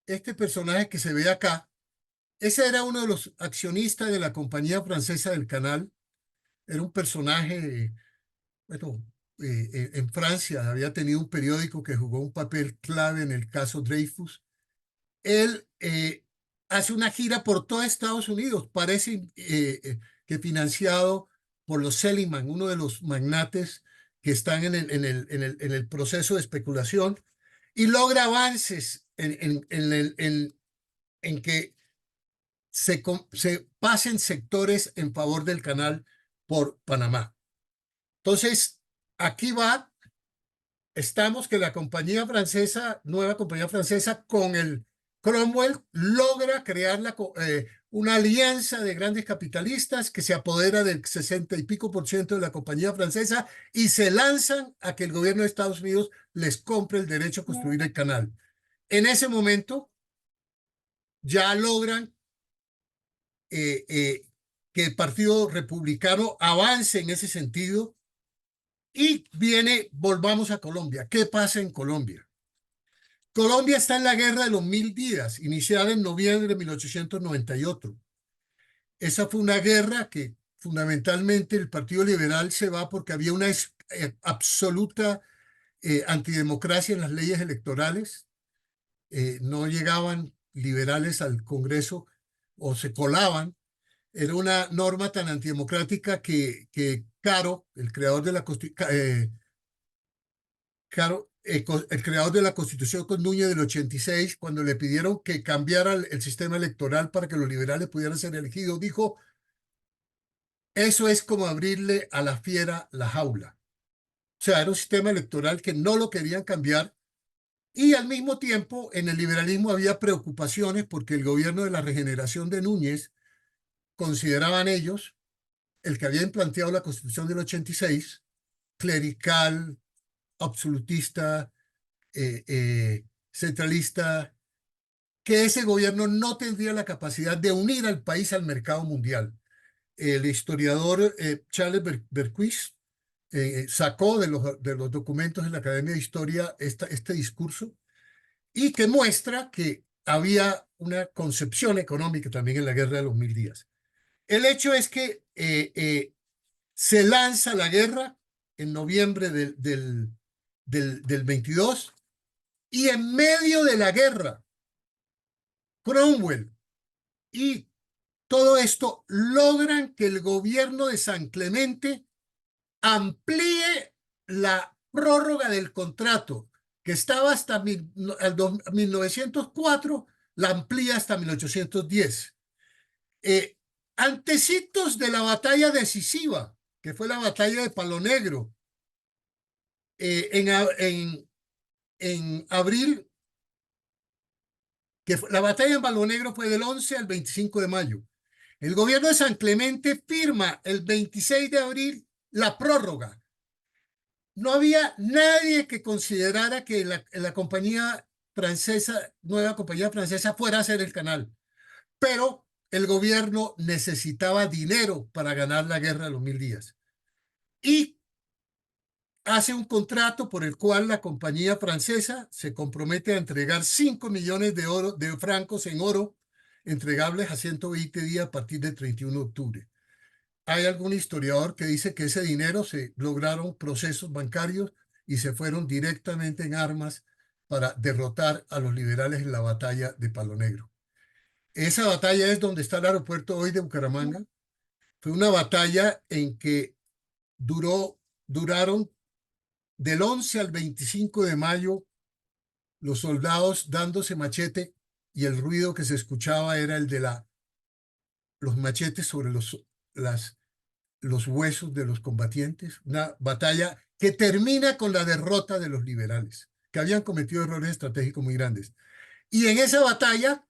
este personaje que se ve acá, ese era uno de los accionistas de la compañía francesa del canal. Era un personaje, bueno, en Francia había tenido un periódico que jugó un papel clave en el caso Dreyfus. Él hace una gira por todo Estados Unidos, parece que financiado por los Seligman, uno de los magnates que están en el proceso de especulación, y logra avances en que se pasen sectores en favor del canal por Panamá. Entonces, aquí estamos que la compañía francesa, nueva compañía francesa, con el Cromwell, logra crear una alianza de grandes capitalistas que se apodera del 60 y pico% de la compañía francesa, y se lanzan a que el gobierno de Estados Unidos les compre el derecho a construir el canal. En ese momento ya logran que el Partido Republicano avance en ese sentido, y volvamos a Colombia. ¿Qué pasa en Colombia? Colombia está en la Guerra de los 1000 días, iniciada en noviembre de 1898. Esa fue una guerra que fundamentalmente el Partido Liberal se va porque había una absoluta antidemocracia en las leyes electorales. No llegaban liberales al Congreso o se colaban. Era una norma tan antidemocrática que Caro, el creador de la el creador de la Constitución con Núñez del 86, cuando le pidieron que cambiara el sistema electoral para que los liberales pudieran ser elegidos, dijo: eso es como abrirle a la fiera la jaula. O sea, era un sistema electoral que no lo querían cambiar, y al mismo tiempo en el liberalismo había preocupaciones porque el gobierno de la regeneración de Núñez, consideraban ellos, el que habían planteado la Constitución del 86, clerical, absolutista, centralista, que ese gobierno no tendría la capacidad de unir al país al mercado mundial. el historiador Charles Berquist sacó de los documentos de la Academia de Historia este discurso y que muestra que había una concepción económica también en la Guerra de los Mil Días. El hecho es que se lanza la guerra en noviembre del 22 y en medio de la guerra, Cromwell y todo esto logran que el gobierno de San Clemente amplíe la prórroga del contrato, que estaba hasta 1904, la amplía hasta 1810. Antecitos de la batalla decisiva, que fue la batalla de Palo Negro, en abril, la batalla en Palo Negro fue del 11 al 25 de mayo. El gobierno de San Clemente firma el 26 de abril la prórroga. No había nadie que considerara que la compañía francesa, nueva compañía francesa, fuera a hacer el canal. Pero el gobierno necesitaba dinero para ganar la guerra de los 1000 días. Y hace un contrato por el cual la compañía francesa se compromete a entregar 5 millones de francos en oro, entregables a 120 días a partir del 31 de octubre. Hay algún historiador que dice que ese dinero se lograron procesos bancarios y se fueron directamente en armas para derrotar a los liberales en la batalla de Palo Negro. Esa batalla es donde está el aeropuerto hoy de Bucaramanga. Fue una batalla en que duraron del 11 al 25 de mayo los soldados dándose machete y el ruido que se escuchaba era el de los machetes sobre los huesos de los combatientes. Una batalla que termina con la derrota de los liberales, que habían cometido errores estratégicos muy grandes. Y en esa batalla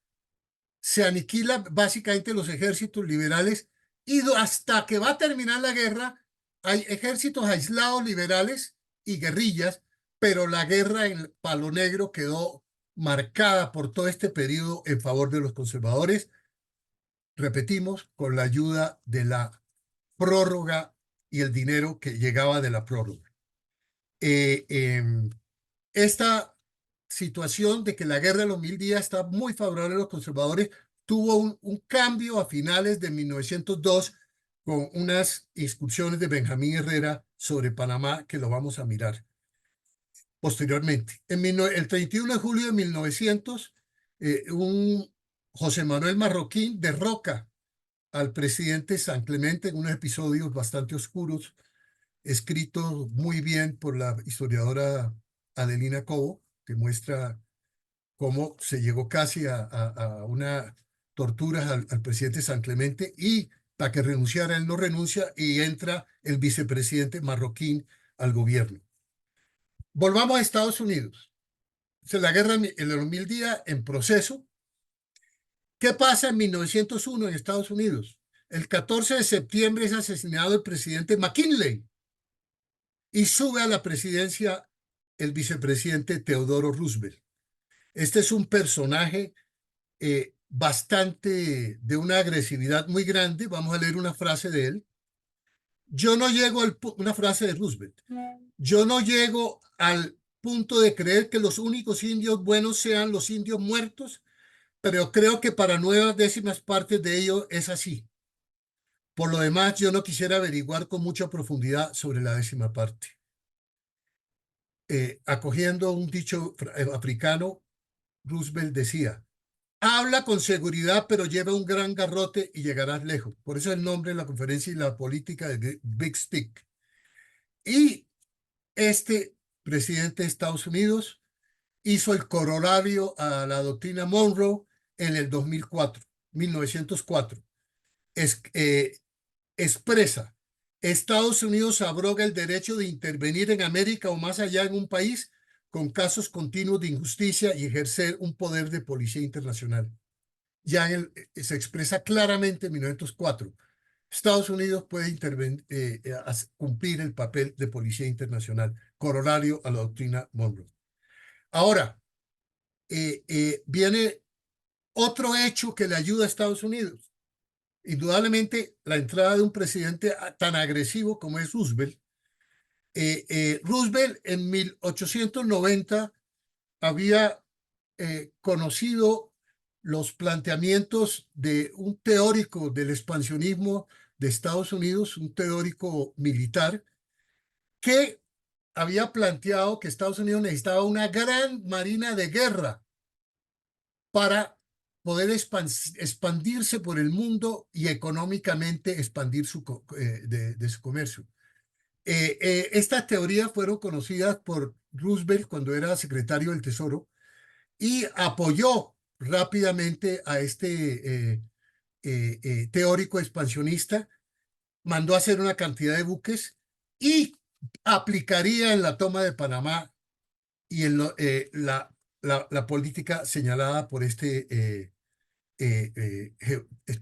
se aniquilan básicamente los ejércitos liberales y hasta que va a terminar la guerra hay ejércitos aislados liberales y guerrillas, pero la guerra en Palo Negro quedó marcada por todo este periodo en favor de los conservadores, repetimos, con la ayuda de la prórroga y el dinero que llegaba de la prórroga. Esta situación de que la guerra de los 1000 días está muy favorable a los conservadores tuvo un cambio a finales de 1902 con unas instrucciones de Benjamín Herrera sobre Panamá que lo vamos a mirar posteriormente. El 31 de julio de 1900, un José Manuel Marroquín derroca al presidente San Clemente en unos episodios bastante oscuros, escritos muy bien por la historiadora Adelina Cobo, que muestra cómo se llegó casi a una tortura al presidente San Clemente y para que renunciara, él no renuncia y entra el vicepresidente Marroquín al gobierno. Volvamos a Estados Unidos. La guerra en los 1000 días en proceso. ¿Qué pasa en 1901 en Estados Unidos? El 14 de septiembre es asesinado el presidente McKinley y sube a la presidencia el vicepresidente Teodoro Roosevelt. Este es un personaje bastante de una agresividad muy grande. Vamos a leer una frase de él. Una frase de Roosevelt. Yo no llego al punto de creer que los únicos indios buenos sean los indios muertos, pero creo que para 9/10 de ello es así. Por lo demás, yo no quisiera averiguar con mucha profundidad sobre la 10ª parte. Acogiendo un dicho africano, Roosevelt decía, habla con seguridad, pero lleva un gran garrote y llegarás lejos. Por eso el nombre de la conferencia y la política de Big Stick. Y este presidente de Estados Unidos hizo el corolario a la doctrina Monroe en el 1904. Expresa, Estados Unidos abroga el derecho de intervenir en América o más allá en un país con casos continuos de injusticia y ejercer un poder de policía internacional. Ya se expresa claramente en 1904. Estados Unidos puede cumplir el papel de policía internacional, corolario a la doctrina Monroe. Ahora, viene otro hecho que le ayuda a Estados Unidos. indudablemente la entrada de un presidente tan agresivo como es Roosevelt. Roosevelt en 1890 había conocido los planteamientos de un teórico del expansionismo de Estados Unidos, un teórico militar, que había planteado que Estados Unidos necesitaba una gran marina de guerra para poder expandirse por el mundo y económicamente expandir de su comercio. Estas teorías fueron conocidas por Roosevelt cuando era secretario del Tesoro y apoyó rápidamente a este teórico expansionista, mandó a hacer una cantidad de buques y aplicaría en la toma de Panamá y en la política señalada por este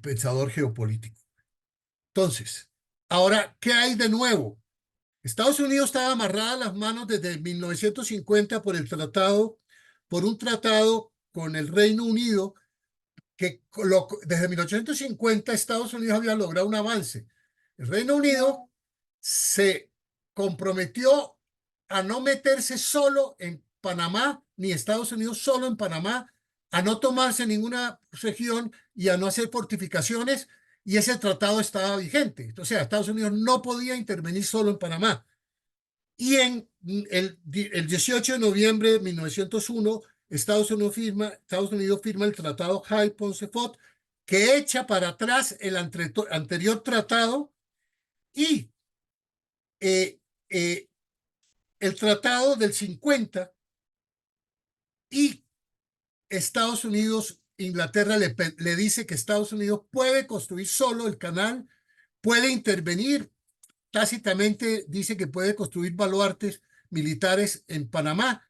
pensador geopolítico. Entonces, ahora, ¿qué hay de nuevo? Estados Unidos estaba amarrada las manos desde 1950 por un tratado con el Reino Unido que desde 1850 Estados Unidos había logrado un avance. El Reino Unido se comprometió a no meterse solo en Panamá, ni Estados Unidos solo en Panamá, a no tomarse ninguna región y a no hacer fortificaciones, y ese tratado estaba vigente. O sea, Estados Unidos no podía intervenir solo en Panamá. Y en el 18 de noviembre de 1901, Estados Unidos firma el tratado Hay-Ponsonby, que echa para atrás el anterior tratado y eh, eh, el tratado del 50, y Estados Unidos, Inglaterra le dice que Estados Unidos puede construir solo el canal, puede intervenir tácitamente, dice que puede construir baluartes militares en Panamá,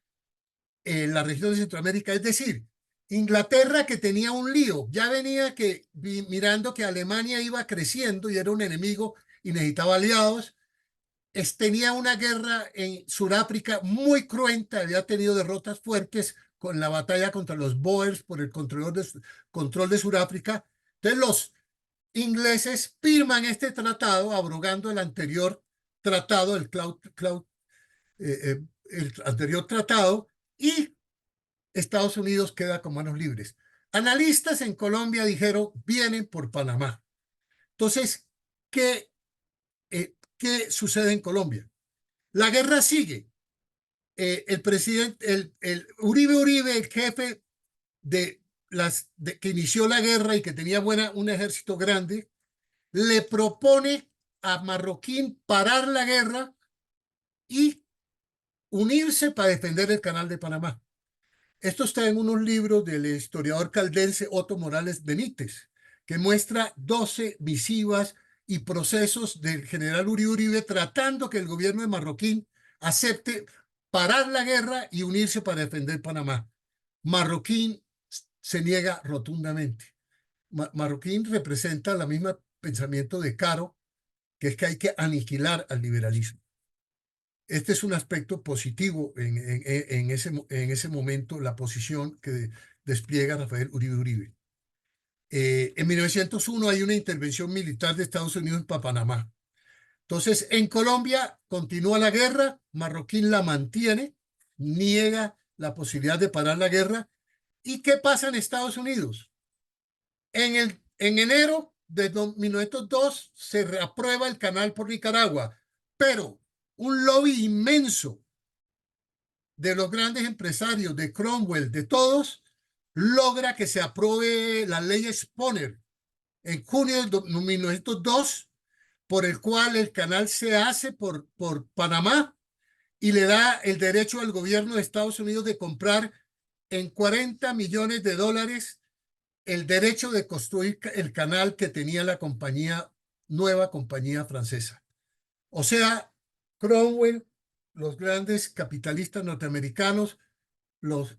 en la región de Centroamérica. Es decir, Inglaterra, que tenía un lío, ya venía mirando que Alemania iba creciendo y era un enemigo y necesitaba aliados. Tenía una guerra en Sudáfrica muy cruenta, había tenido derrotas fuertes con la batalla contra los Boers por el control de Sudáfrica. Entonces los ingleses firman este tratado abrogando el anterior tratado, el anterior tratado, y Estados Unidos queda con manos libres. Analistas en Colombia dijeron, vienen por Panamá. Entonces, ¿qué sucede en Colombia? La guerra sigue. El presidente, el Uribe, el jefe que inició la guerra y que tenía un ejército grande, le propone a Marroquín parar la guerra y unirse para defender el canal de Panamá. Esto está en unos libros del historiador caldense Otto Morales Benítez, que muestra 12 misivas y procesos del general Uribe tratando que el gobierno de Marroquín acepte parar la guerra y unirse para defender Panamá. Marroquín se niega rotundamente. Marroquín representa el mismo pensamiento de Caro, que es que hay que aniquilar al liberalismo. Este es un aspecto positivo en ese momento, la posición que despliega Rafael Uribe. En 1901 hay una intervención militar de Estados Unidos para Panamá. Entonces, en Colombia continúa la guerra, Marroquín la mantiene, niega la posibilidad de parar la guerra. ¿Y qué pasa en Estados Unidos? En enero de 1902 se reaprueba el canal por Nicaragua, pero un lobby inmenso de los grandes empresarios, de Cromwell, de todos, logra que se apruebe la ley Sponer en junio de 1902, por el cual el canal se hace por Panamá y le da el derecho al gobierno de Estados Unidos de comprar en $40 millones el derecho de construir el canal que tenía la nueva compañía francesa. O sea, Cromwell, los grandes capitalistas norteamericanos, los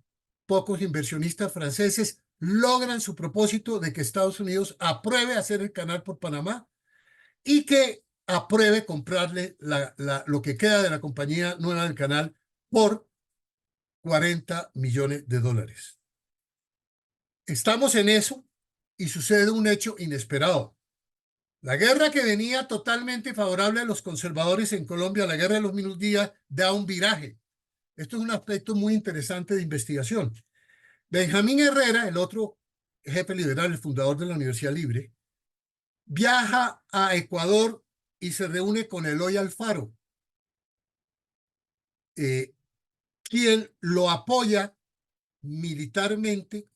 pocos inversionistas franceses logran su propósito de que Estados Unidos apruebe hacer el canal por Panamá y que apruebe comprarle lo que queda de la compañía nueva del canal por $40 millones. Estamos en eso y sucede un hecho inesperado. La guerra que venía totalmente favorable a los conservadores en Colombia, la guerra de los Mil Días, da un viraje. Esto es un aspecto muy interesante de investigación. Benjamín Herrera, el otro jefe liberal, el fundador de la Universidad Libre, viaja a Ecuador y se reúne con Eloy Alfaro, quien lo apoya militarmente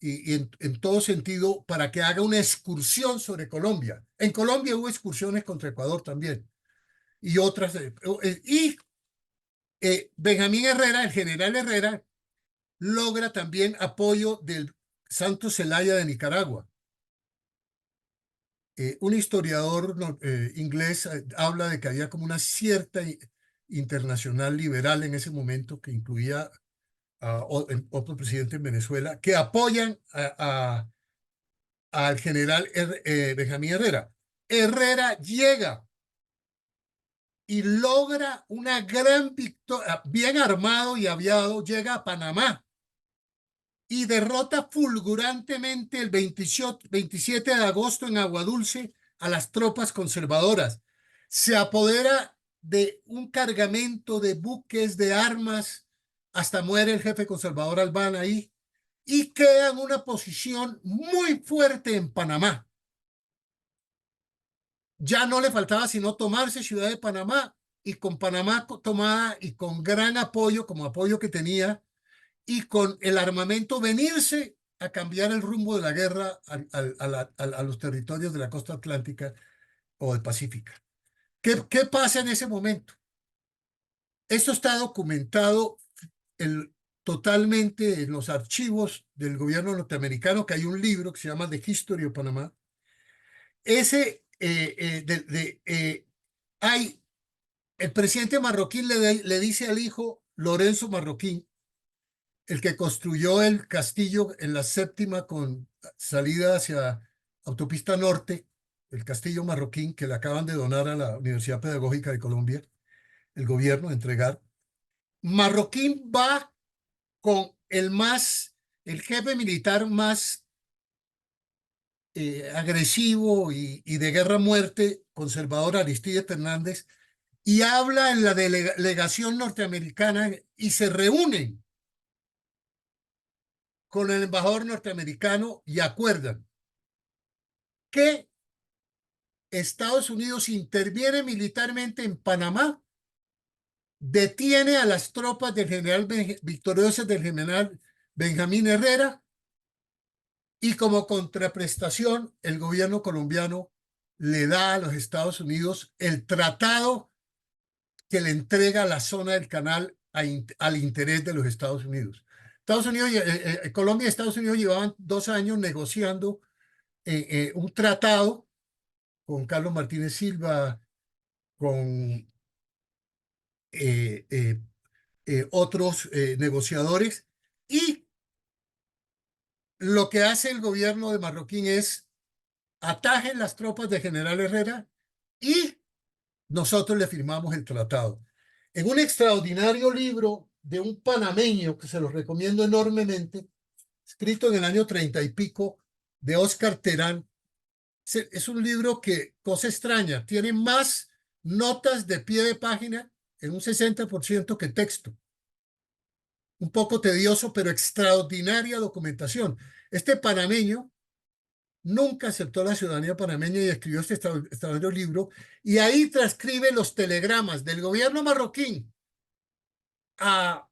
y en todo sentido para que haga una excursión sobre Colombia. En Colombia hubo excursiones contra Ecuador también y otras. Benjamín Herrera, el general Herrera, logra también apoyo del Santos Zelaya de Nicaragua. Un historiador inglés habla de que había como una cierta internacional liberal en ese momento que incluía a otro presidente en Venezuela que apoyan al general Benjamín Herrera. Herrera llega y logra una gran victoria, bien armado y aviado, llega a Panamá y derrota fulgurantemente el 27 de agosto en Aguadulce a las tropas conservadoras. Se apodera de un cargamento de buques, de armas, hasta muere el jefe conservador Albán ahí, y queda en una posición muy fuerte en Panamá. Ya no le faltaba sino tomarse Ciudad de Panamá, y con Panamá tomada y con gran apoyo, como apoyo que tenía, y con el armamento venirse a cambiar el rumbo de la guerra a los territorios de la costa atlántica o del Pacífico. ¿Qué pasa en ese momento? Esto está documentado totalmente en los archivos del gobierno norteamericano, que hay un libro que se llama The History of Panama. Hay el presidente Marroquín le dice al hijo Lorenzo Marroquín, el que construyó el castillo en la séptima con salida hacia Autopista Norte, el castillo Marroquín, que le acaban de donar a la Universidad Pedagógica de Colombia, el gobierno a entregar. Marroquín va con el jefe militar más agresivo y de guerra a muerte, conservador Aristides Fernández, y habla en la delegación norteamericana y se reúnen con el embajador norteamericano y acuerdan que Estados Unidos interviene militarmente en Panamá, detiene a las tropas del general victoriosas del general Benjamín Herrera y como contraprestación el gobierno colombiano le da a los Estados Unidos el tratado que le entrega la zona del canal al interés de los Estados Unidos. Estados Unidos, Colombia y Estados Unidos llevaban 2 años negociando un tratado con Carlos Martínez Silva, con otros negociadores, y lo que hace el gobierno de Marroquín es atajen las tropas de General Herrera y nosotros le firmamos el tratado. En un extraordinario libro de un panameño que se los recomiendo enormemente, escrito en el año 30 y pico, de Oscar Terán, es un libro que, cosa extraña, tiene más notas de pie de página en un 60% que texto. Un poco tedioso, pero extraordinaria documentación. Este panameño nunca aceptó la ciudadanía panameña y escribió este extraordinario libro, y ahí transcribe los telegramas del gobierno marroquín a,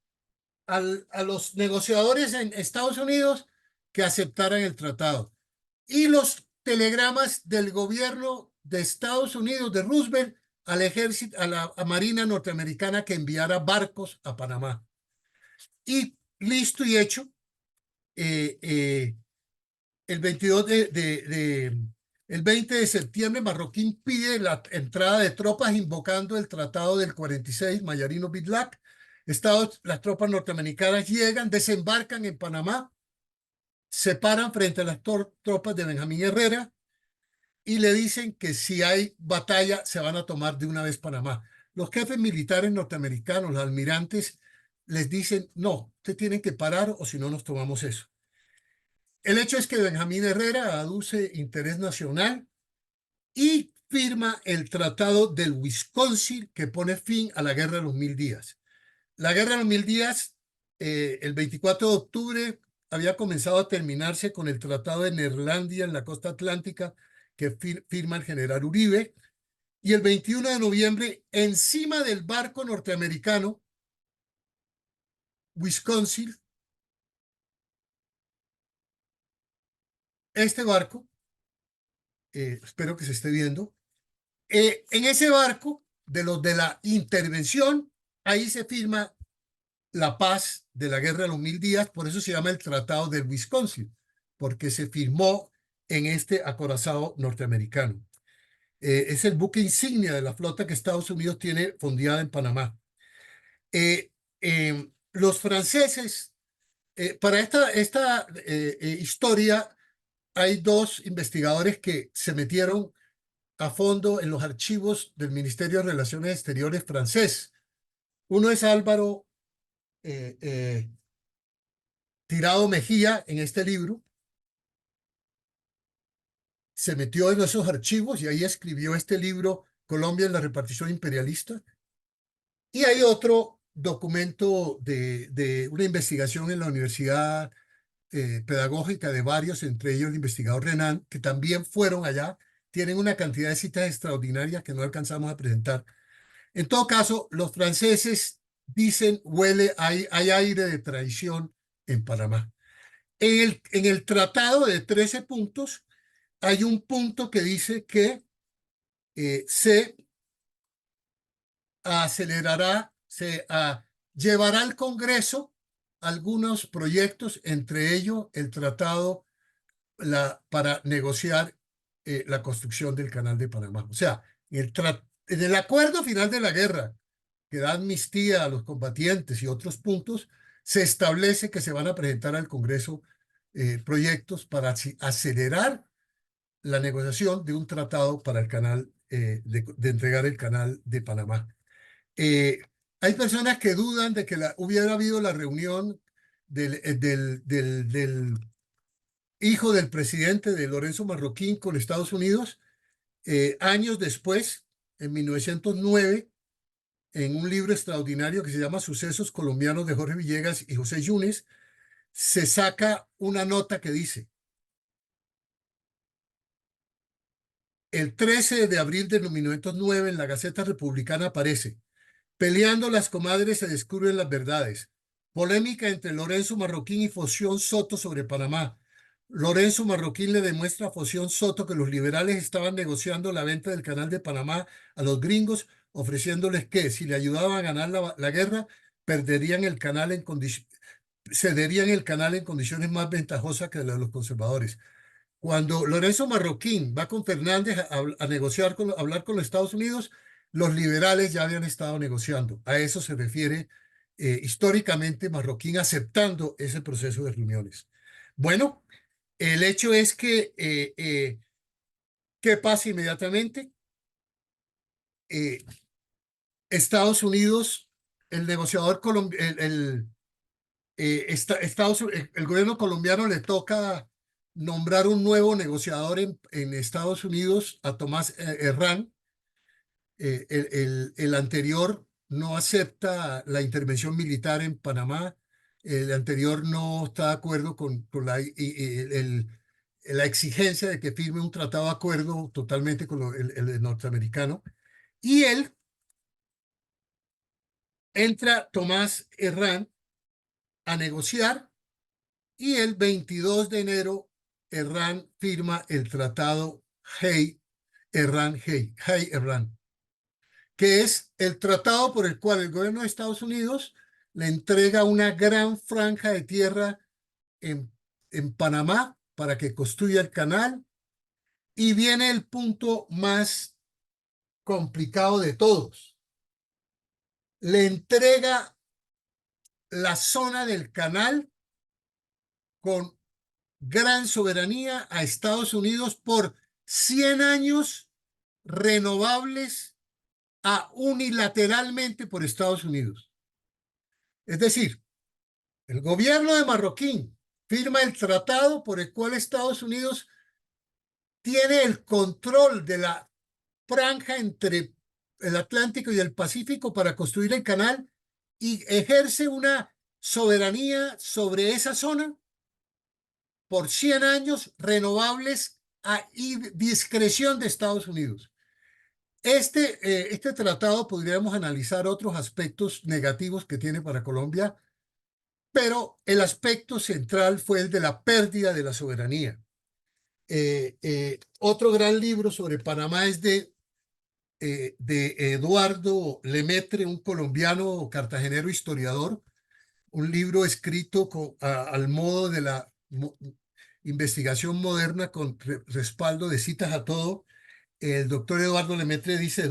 a los negociadores en Estados Unidos que aceptaran el tratado, y los telegramas del gobierno de Estados Unidos, de Roosevelt, al ejército, a la Marina norteamericana que enviara barcos a Panamá. Y listo y hecho, el 22 el 20 de septiembre, Marroquín pide la entrada de tropas invocando el Tratado del 46, Mayarino-Bidlack. Las tropas norteamericanas llegan, desembarcan en Panamá, se paran frente a las tropas de Benjamín Herrera y le dicen que si hay batalla se van a tomar de una vez Panamá. Los jefes militares norteamericanos, los almirantes, les dicen, no, ustedes tienen que parar o si no nos tomamos eso. El hecho es que Benjamín Herrera aduce interés nacional y firma el Tratado del Wisconsin que pone fin a la Guerra de los Mil Días. La Guerra de los Mil Días, el 24 de octubre, había comenzado a terminarse con el Tratado de Neerlandia en la costa atlántica que firma el general Uribe, y el 21 de noviembre, encima del barco norteamericano Wisconsin, este barco, espero que se esté viendo, en ese barco de los de la intervención, ahí se firma la paz de la Guerra de los Mil Días, por eso se llama el Tratado del Wisconsin, porque se firmó en este acorazado norteamericano. Es el buque insignia de la flota que Estados Unidos tiene fondeada en Panamá. Los franceses, para esta historia, hay dos investigadores que se metieron a fondo en los archivos del Ministerio de Relaciones Exteriores francés. Uno es Álvaro Tirado Mejía, en este libro. Se metió en esos archivos y ahí escribió este libro, Colombia en la repartición imperialista. Y hay otro documento de una investigación en la Universidad Pedagógica de varios, entre ellos el investigador Renan, que también fueron allá. Tienen una cantidad de citas extraordinarias que no alcanzamos a presentar. En todo caso, los franceses dicen, hay aire de traición en Panamá. En el tratado de 13 puntos, hay un punto que dice que se acelerará, llevará al Congreso algunos proyectos, entre ellos el tratado para negociar la construcción del Canal de Panamá. O sea, en el acuerdo final de la guerra, que da amnistía a los combatientes y otros puntos, se establece que se van a presentar al Congreso proyectos para acelerar la negociación de un tratado para el canal, de entregar el Canal de Panamá. Eh, Hay personas que dudan de que hubiera habido la reunión del hijo del presidente de Lorenzo Marroquín con Estados Unidos. Años después, en 1909, en un libro extraordinario que se llama Sucesos Colombianos de Jorge Villegas y José Yunes, se saca una nota que dice: el 13 de abril de 1909 en la Gaceta Republicana aparece: peleando las comadres se descubren las verdades. Polémica entre Lorenzo Marroquín y Foción Soto sobre Panamá. Lorenzo Marroquín le demuestra a Foción Soto que los liberales estaban negociando la venta del Canal de Panamá a los gringos, ofreciéndoles que, si le ayudaban a ganar la guerra, perderían el canal cederían el canal en condiciones más ventajosas que las de los conservadores. Cuando Lorenzo Marroquín va con Fernández a negociar, a hablar con los Estados Unidos, los liberales ya habían estado negociando. A eso se refiere históricamente Marroquín aceptando ese proceso de reuniones. Bueno, el hecho es que, ¿qué pasa inmediatamente? Estados Unidos, el negociador colombiano, el gobierno colombiano le toca nombrar un nuevo negociador en Estados Unidos, a Tomás Herrán. El anterior no acepta la intervención militar en Panamá. El anterior no está de acuerdo con la exigencia de que firme un tratado de acuerdo totalmente con el norteamericano. Y él entra, Tomás Herrán, a negociar, y el 22 de enero Herrán firma el tratado Hay-Herrán, que es el tratado por el cual el gobierno de Estados Unidos le entrega una gran franja de tierra en Panamá para que construya el canal. Y viene el punto más complicado de todos. Le entrega la zona del canal con gran soberanía a Estados Unidos por 100 años renovables unilateralmente por Estados Unidos. Es decir, el gobierno de Marroquín firma el tratado por el cual Estados Unidos tiene el control de la franja entre el Atlántico y el Pacífico para construir el canal y ejerce una soberanía sobre esa zona por 100 años renovables a discreción de Estados Unidos. Este tratado podríamos analizar otros aspectos negativos que tiene para Colombia, pero el aspecto central fue el de la pérdida de la soberanía. Otro gran libro sobre Panamá es de Eduardo Lemaitre, un colombiano cartagenero historiador, un libro escrito al modo de la investigación moderna con respaldo de citas a todo. El doctor Eduardo Lemaitre dice,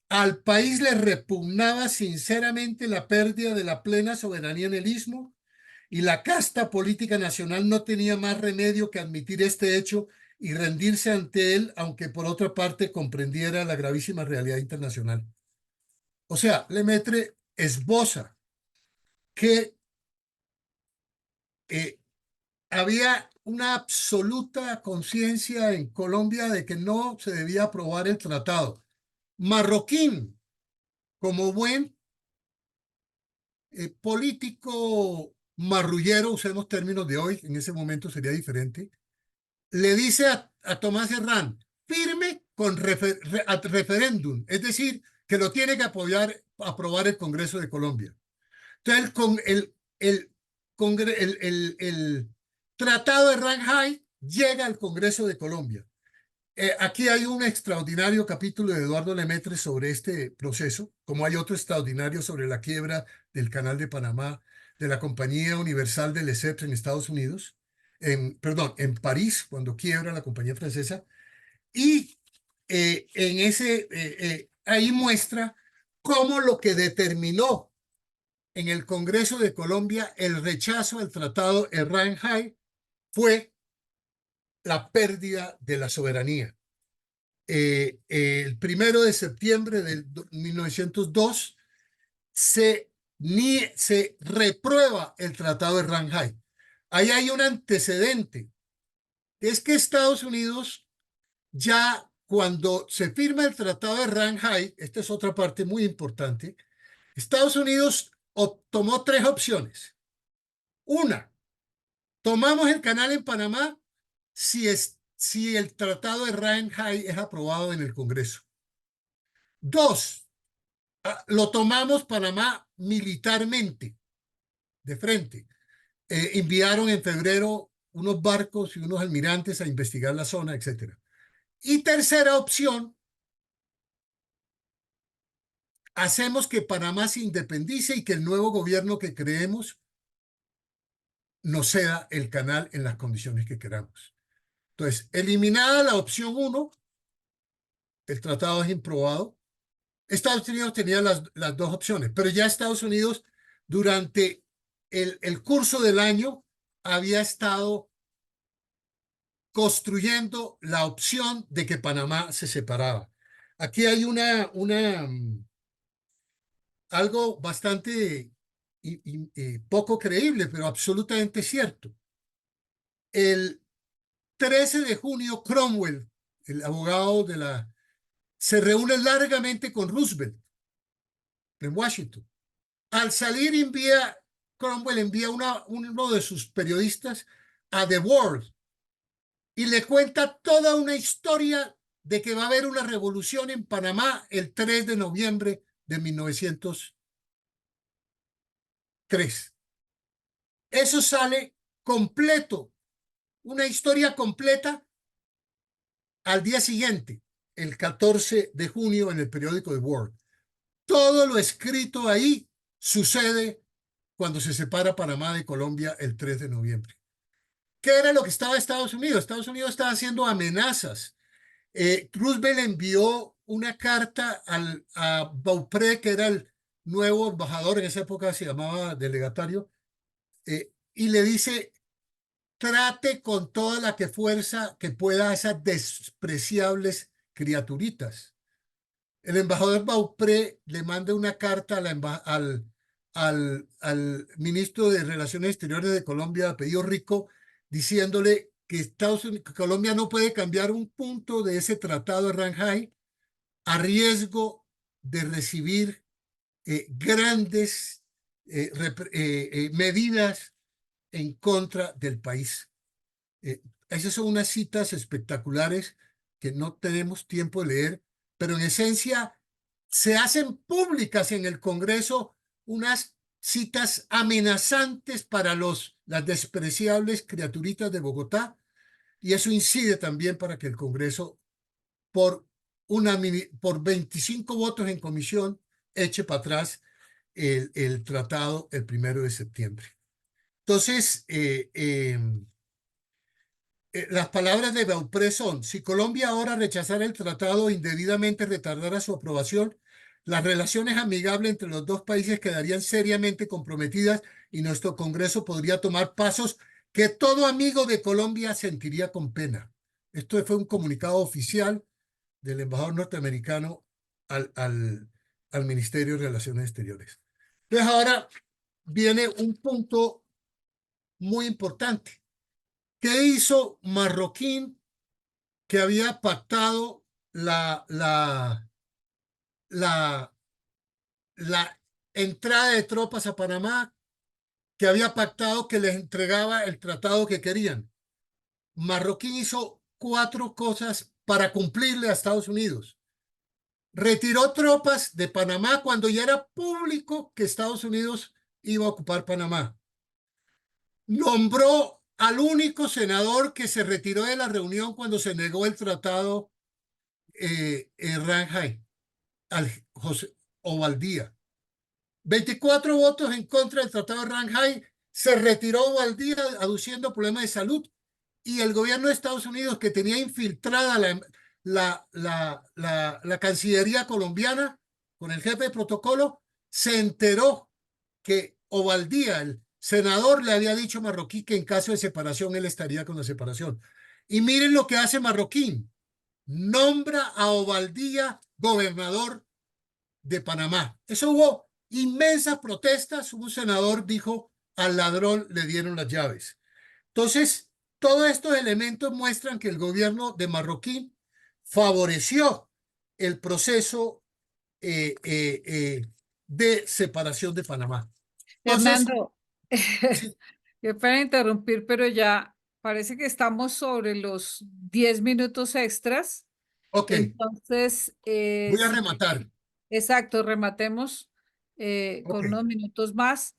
al país le repugnaba sinceramente la pérdida de la plena soberanía en el istmo y la casta política nacional no tenía más remedio que admitir este hecho y rendirse ante él, aunque por otra parte comprendiera la gravísima realidad internacional. O sea, Lemaitre esboza que había una absoluta conciencia en Colombia de que no se debía aprobar el tratado. Marroquín, como buen político marrullero, usemos términos de hoy, en ese momento sería diferente, le dice a Tomás Herrán, firme con referéndum, es decir, que lo tiene que aprobar el Congreso de Colombia. Entonces, el Tratado de Shanghái llega al Congreso de Colombia. Aquí hay un extraordinario capítulo de Eduardo Lemaitre sobre este proceso, como hay otro extraordinario sobre la quiebra del Canal de Panamá, de la Compañía Universal de Lesseps en Estados Unidos, en París, cuando quiebra la compañía francesa, y ahí muestra cómo lo que determinó en el Congreso de Colombia el rechazo al Tratado de Shanghái fue la pérdida de la soberanía. El 1 de septiembre de 1902 se reprueba el Tratado de Shanghái. Ahí hay un antecedente, es que Estados Unidos ya cuando se firma el Tratado de Shanghái, esta es otra parte muy importante, Estados Unidos tomó tres opciones. Una, tomamos el canal en Panamá si el Tratado de Shanghái es aprobado en el Congreso. Dos, lo tomamos Panamá militarmente, de frente. Enviaron en febrero unos barcos y unos almirantes a investigar la zona, etc. Y tercera opción, hacemos que Panamá se independice y que el nuevo gobierno que creemos nos ceda el canal en las condiciones que queramos. Entonces, eliminada la opción 1, el tratado es improbado. Estados Unidos tenía las dos opciones, pero ya Estados Unidos durante el curso del año había estado construyendo la opción de que Panamá se separaba. Aquí hay algo bastante poco creíble, pero absolutamente cierto. El 13 de junio, Cromwell, el abogado se reúne largamente con Roosevelt en Washington. Al salir, Cromwell envía uno de sus periodistas a The World y le cuenta toda una historia de que va a haber una revolución en Panamá el 3 de noviembre de 1903. Eso sale completo, una historia completa al día siguiente, el 14 de junio, en el periódico The World. Todo lo escrito ahí sucede cuando se separa Panamá de Colombia el 3 de noviembre. ¿Qué era lo que estaba Estados Unidos? Estados Unidos estaba haciendo amenazas. Roosevelt envió una carta a Beaupré, que era el nuevo embajador, en esa época se llamaba delegatario, y le dice, trate con toda la fuerza que pueda a esas despreciables criaturitas. El embajador Beaupré le manda una carta al ministro de Relaciones Exteriores de Colombia, apellido Rico, diciéndole que Colombia no puede cambiar un punto de ese tratado de Shanghái a riesgo de recibir grandes medidas en contra del país. Esas son unas citas espectaculares que no tenemos tiempo de leer, pero en esencia se hacen públicas en el Congreso unas citas amenazantes para las despreciables criaturitas de Bogotá, y eso incide también para que el Congreso, por, por 25 votos en comisión, eche para atrás el tratado el 1 de septiembre. Entonces, las palabras de Beaupré son: si Colombia ahora rechazara el tratado o indebidamente retardara su aprobación, las relaciones amigables entre los dos países quedarían seriamente comprometidas y nuestro Congreso podría tomar pasos que todo amigo de Colombia sentiría con pena. Esto fue un comunicado oficial del embajador norteamericano al Ministerio de Relaciones Exteriores. Entonces ahora viene un punto muy importante. ¿Qué hizo Marroquín, que había pactado la entrada de tropas a Panamá, que había pactado que les entregaba el tratado que querían? Marroquín hizo 4 cosas para cumplirle a Estados Unidos. Retiró tropas de Panamá cuando ya era público que Estados Unidos iba a ocupar Panamá. Nombró al único senador que se retiró de la reunión cuando se negó el tratado Shanghái, al José Ovaldía. 24 votos en contra del tratado de Shanghái. Se retiró Ovaldía aduciendo problemas de salud, y el gobierno de Estados Unidos, que tenía infiltrada la Cancillería colombiana con el jefe de protocolo, se enteró que Ovaldía, el senador, le había dicho a Marroquín que en caso de separación él estaría con la separación. Y miren lo que hace Marroquín: nombra a Ovaldía gobernador de Panamá. Eso hubo inmensas protestas. Un senador dijo: al ladrón le dieron las llaves. Entonces, todos estos elementos muestran que el gobierno de Marroquín favoreció el proceso de separación de Panamá. Entonces, Hernando, sí, qué pena interrumpir, pero ya parece que estamos sobre los 10 minutos extras. ok, Entonces, voy a si rematar. exacto, rematemos Ok, con unos minutos más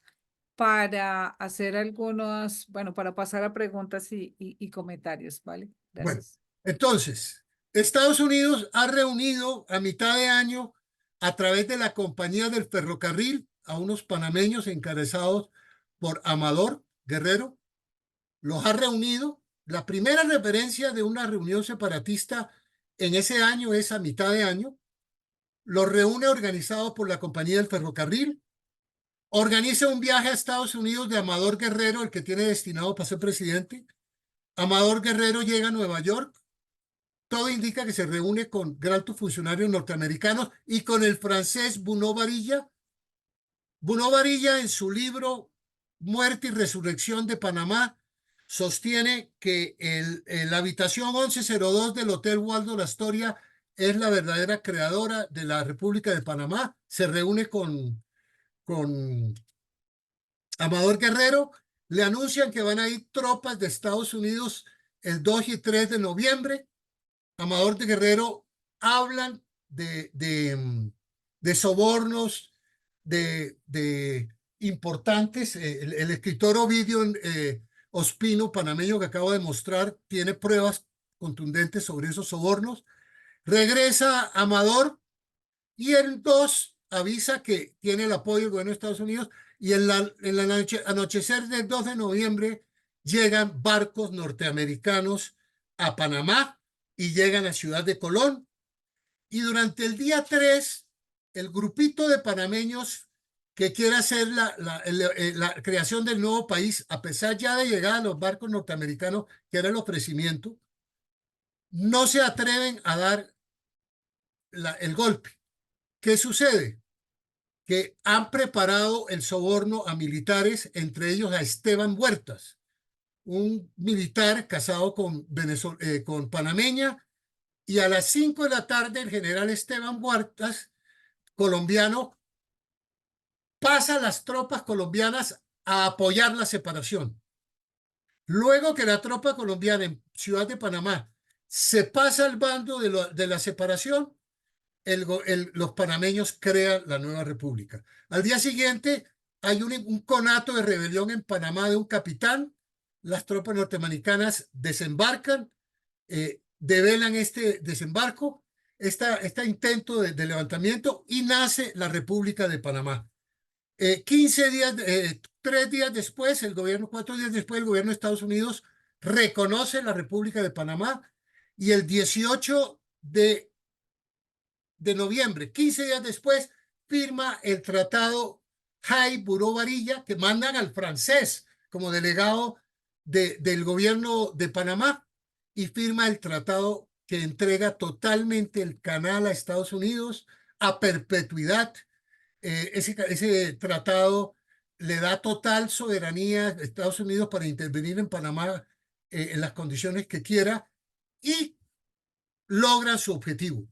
para hacer algunos, bueno, para pasar a preguntas y comentarios, ¿vale? bueno, Gracias. entonces, Estados Unidos ha reunido a mitad de año, a través de la Compañía del Ferrocarril, a unos panameños encabezados por Amador Guerrero. Los ha reunido. La primera referencia de una reunión separatista en ese año es a mitad de año. Los reúne organizado por la Compañía del Ferrocarril. Organiza un viaje a Estados Unidos de Amador Guerrero, el que tiene destinado para ser presidente. Amador Guerrero llega a Nueva York. Todo indica que se reúne con altos funcionarios norteamericanos y con el francés Bunau Varilla. Bunau Varilla, en su libro Muerte y Resurrección de Panamá, sostiene que la habitación 1102 del Hotel Waldo La Astoria es la verdadera creadora de la República de Panamá. Se reúne con Amador Guerrero. Le anuncian que van a ir tropas de Estados Unidos el 2 y 3 de noviembre. Amador de Guerrero hablan de sobornos, de importantes. El escritor Ovidio Ospino, panameño, que acabo de mostrar, tiene pruebas contundentes sobre esos sobornos. Regresa Amador y el 2 avisa que tiene el apoyo del gobierno de Estados Unidos, y en el anochecer del 2 de noviembre llegan barcos norteamericanos a Panamá y llegan a Ciudad de Colón. Y durante el día 3, el grupito de panameños que quiere hacer la creación del nuevo país, a pesar ya de llegar a los barcos norteamericanos, que era el ofrecimiento, no se atreven a dar el golpe. ¿Qué sucede? Que han preparado el soborno a militares, entre ellos a Esteban Huertas, un militar casado con panameña, y a las 5 de la tarde el general Esteban Huertas, colombiano, pasa a las tropas colombianas a apoyar la separación. Luego que la tropa colombiana en Ciudad de Panamá se pasa al bando de la separación, los panameños crean la nueva república. Al día siguiente hay un conato de rebelión en Panamá de un capitán, las tropas norteamericanas desembarcan, develan este desembarco, este intento de levantamiento, y nace la República de Panamá. 15 días, 3 días después, 4 días después, el gobierno de Estados Unidos reconoce la República de Panamá, y el 18 de noviembre, 15 días después, firma el tratado Hay-Buró Varilla, que mandan al francés como delegado del gobierno de Panamá, y firma el tratado que entrega totalmente el canal a Estados Unidos a perpetuidad. Ese tratado le da total soberanía a Estados Unidos para intervenir en Panamá en las condiciones que quiera, y logra su objetivo.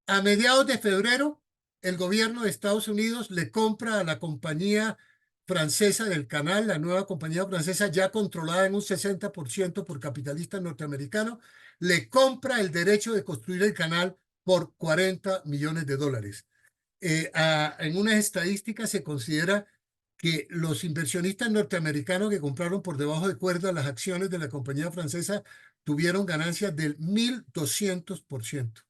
A mediados de febrero, el gobierno de Estados Unidos le compra a la compañía francesa del canal, la nueva compañía francesa ya controlada en un 60% por capitalistas norteamericanos, le compra el derecho de construir el canal por $40 millones. En unas estadísticas se considera que los inversionistas norteamericanos que compraron por debajo de cuerda las acciones de la compañía francesa tuvieron ganancias del 1.200%.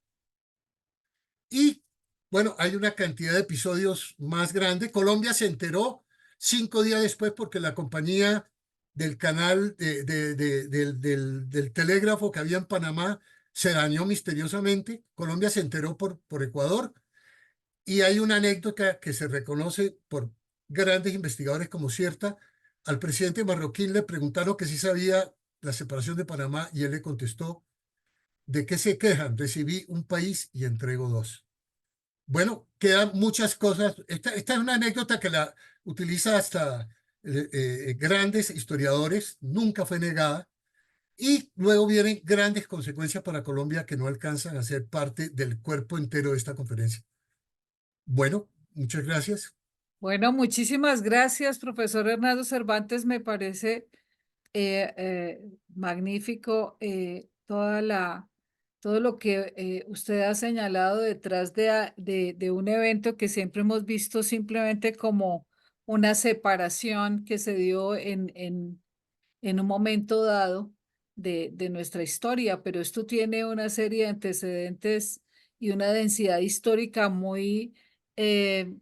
Y bueno, hay una cantidad de episodios más grande. Colombia se enteró 5 días después porque la compañía del canal del telégrafo que había en Panamá se dañó misteriosamente. Colombia se enteró por Ecuador, y hay una anécdota que se reconoce por grandes investigadores como cierta. Al presidente marroquí le preguntaron que si sabía la separación de Panamá, y él le contestó: ¿de qué se quejan? Recibí un país y entrego dos. Bueno, quedan muchas cosas. Esta es una anécdota que la utiliza hasta grandes historiadores, nunca fue negada, y luego vienen grandes consecuencias para Colombia que no alcanzan a ser parte del cuerpo entero de esta conferencia. Bueno, muchas gracias. Bueno, muchísimas gracias, profesor Hernando Cervantes. Me parece magnífico todo lo que usted ha señalado detrás de un evento que siempre hemos visto simplemente como una separación que se dio en un momento dado de nuestra historia, pero esto tiene una serie de antecedentes y una densidad histórica muy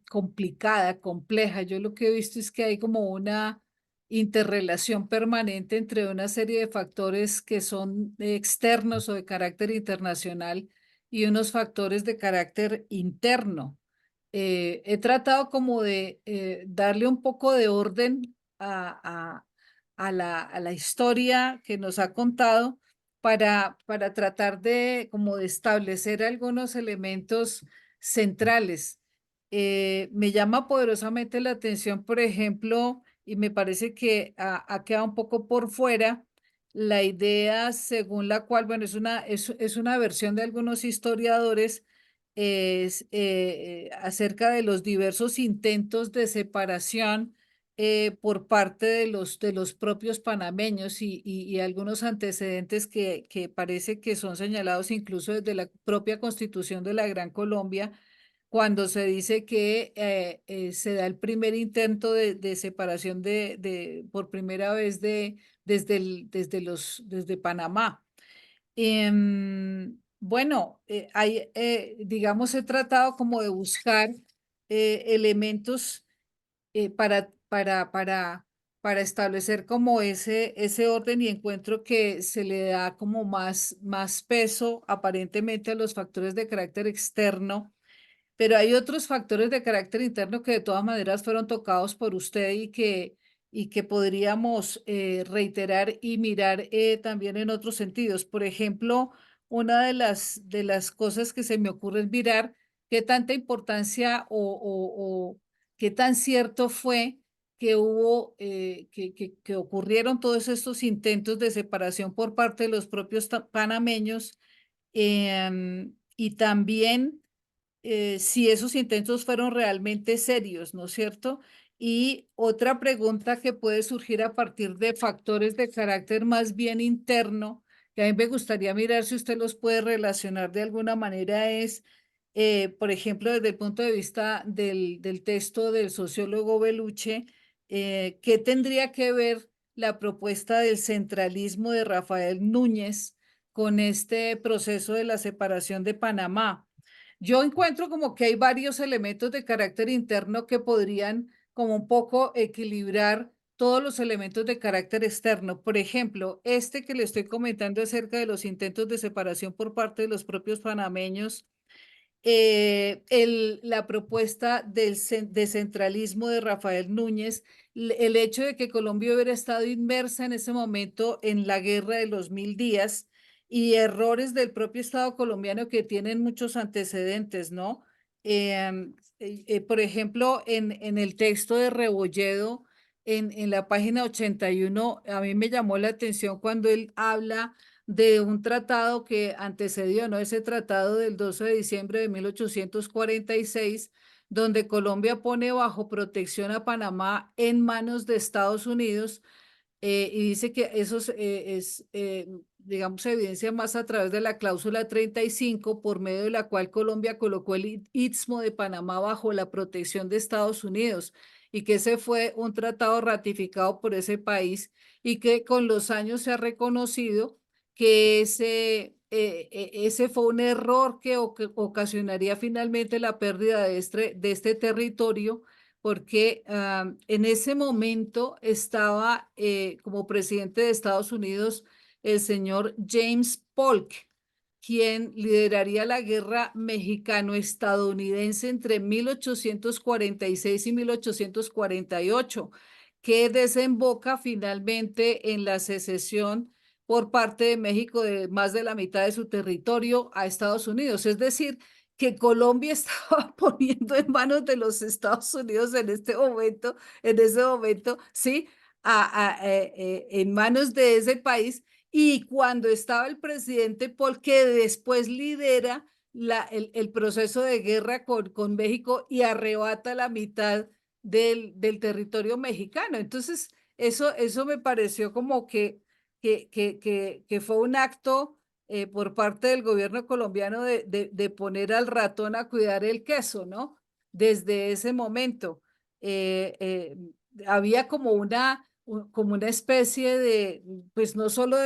complicada, compleja. Yo lo que he visto es que hay como una interrelación permanente entre una serie de factores que son externos o de carácter internacional y unos factores de carácter interno. He tratado como de darle un poco de orden a la historia que nos ha contado para tratar de como de establecer algunos elementos centrales. Me llama poderosamente la atención, por ejemplo, y me parece que ha quedado un poco por fuera la idea según la cual, bueno, es una versión de algunos historiadores acerca de los diversos intentos de separación por parte de los propios panameños y algunos antecedentes que parece que son señalados incluso desde la propia Constitución de la Gran Colombia, cuando se dice que se da el primer intento de separación por primera vez desde Panamá. Bueno, digamos, he tratado como de buscar elementos para establecer como ese orden, y encuentro que se le da como más peso aparentemente a los factores de carácter externo, pero hay otros factores de carácter interno que de todas maneras fueron tocados por usted y que podríamos reiterar y mirar también en otros sentidos. Por ejemplo, una de las cosas que se me ocurre es mirar qué tanta importancia o qué tan cierto fue que hubo, que ocurrieron todos estos intentos de separación por parte de los propios panameños, y también si esos intentos fueron realmente serios, ¿no es cierto? Y otra pregunta que puede surgir a partir de factores de carácter más bien interno, que a mí me gustaría mirar si usted los puede relacionar de alguna manera, es, por ejemplo, desde el punto de vista del texto del sociólogo Beluche, ¿qué tendría que ver la propuesta del centralismo de Rafael Núñez con este proceso de la separación de Panamá? Yo encuentro como que hay varios elementos de carácter interno que podrían como un poco equilibrar todos los elementos de carácter externo. Por ejemplo, este que le estoy comentando acerca de los intentos de separación por parte de los propios panameños, la propuesta del descentralismo de Rafael Núñez, el hecho de que Colombia hubiera estado inmersa en ese momento en la guerra de los 1000 días y errores del propio Estado colombiano que tienen muchos antecedentes, ¿no? Por ejemplo, en el texto de Rebolledo, en la página 81, a mí me llamó la atención cuando él habla de un tratado que antecedió, ¿no? Ese tratado del 12 de diciembre de 1846, donde Colombia pone bajo protección a Panamá en manos de Estados Unidos, y dice que eso digamos, se evidencia más a través de la cláusula 35, por medio de la cual Colombia colocó el Istmo de Panamá bajo la protección de Estados Unidos, y que ese fue un tratado ratificado por ese país y que con los años se ha reconocido que ese fue un error que ocasionaría finalmente la pérdida de este territorio, porque en ese momento estaba como presidente de Estados Unidos el señor James Polk, quien lideraría la guerra mexicano-estadounidense entre 1846 y 1848, que desemboca finalmente en la secesión por parte de México de más de la mitad de su territorio a Estados Unidos. Es decir, que Colombia estaba poniendo en manos de los Estados Unidos en ese momento, sí, en manos de ese país. Y cuando estaba el presidente Paul, que después lidera el proceso de guerra con México y arrebata la mitad del territorio mexicano. Entonces, eso me pareció como que fue un acto por parte del gobierno colombiano de poner al ratón a cuidar el queso, ¿no? Desde ese momento. Había como una especie de, pues no solo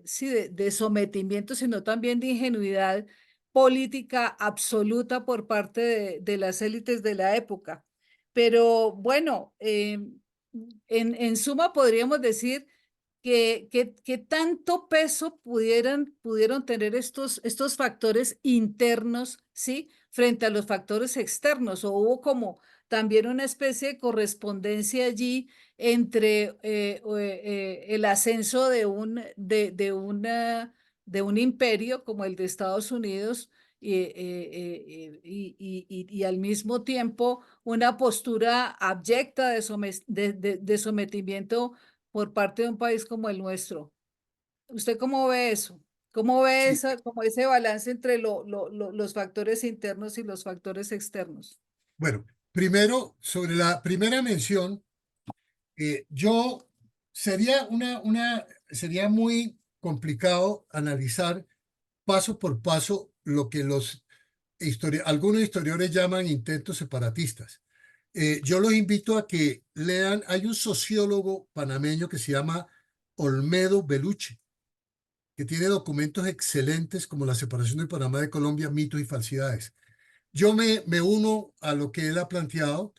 sí, de sometimiento, sino también de ingenuidad política absoluta por parte de las élites de la época. Pero bueno, en suma podríamos decir que tanto peso pudieron tener estos factores internos, ¿sí? Frente a los factores externos, o hubo como también una especie de correspondencia allí entre el ascenso de un imperio como el de Estados Unidos, y al mismo tiempo una postura abyecta de sometimiento por parte de un país como el nuestro. ¿Usted cómo ve eso? ¿Cómo ve Sí, como ese balance entre los factores internos y los factores externos? bueno, primero, sobre la primera mención, yo sería muy complicado analizar paso por paso lo que algunos historiadores llaman intentos separatistas. Yo los invito a que lean, hay un sociólogo panameño que se llama Olmedo Beluche, que tiene documentos excelentes como La separación de Panamá de Colombia, mitos y falsedades. Yo me uno a lo que él ha planteado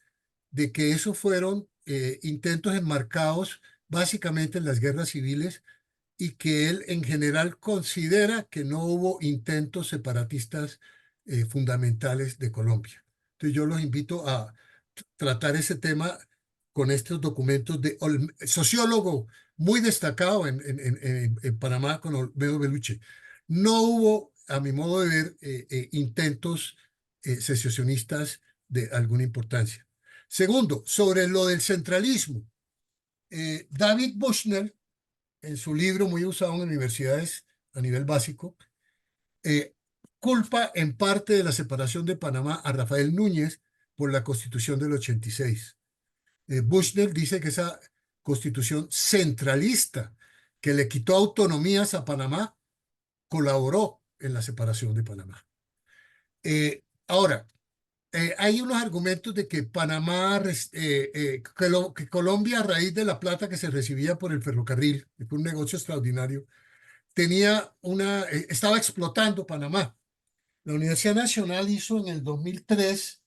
de que esos fueron intentos enmarcados básicamente en las guerras civiles y que él en general considera que no hubo intentos separatistas fundamentales de Colombia. Entonces yo los invito a tratar ese tema con estos documentos de sociólogo muy destacado en Panamá con Olmedo Beluche. No hubo, a mi modo de ver, intentos secesionistas de alguna importancia. Segundo, sobre lo del centralismo. David Bushnell, en su libro muy usado en universidades a nivel básico, eh, culpa en parte de la separación de Panamá a Rafael Núñez por la Constitución del 86. Bushnell dice que esa constitución centralista que le quitó autonomías a Panamá colaboró en la separación de Panamá. Ahora, hay unos argumentos de que Panamá, que Colombia, a raíz de la plata que se recibía por el ferrocarril, que fue un negocio extraordinario, estaba explotando Panamá. La Universidad Nacional hizo en el 2003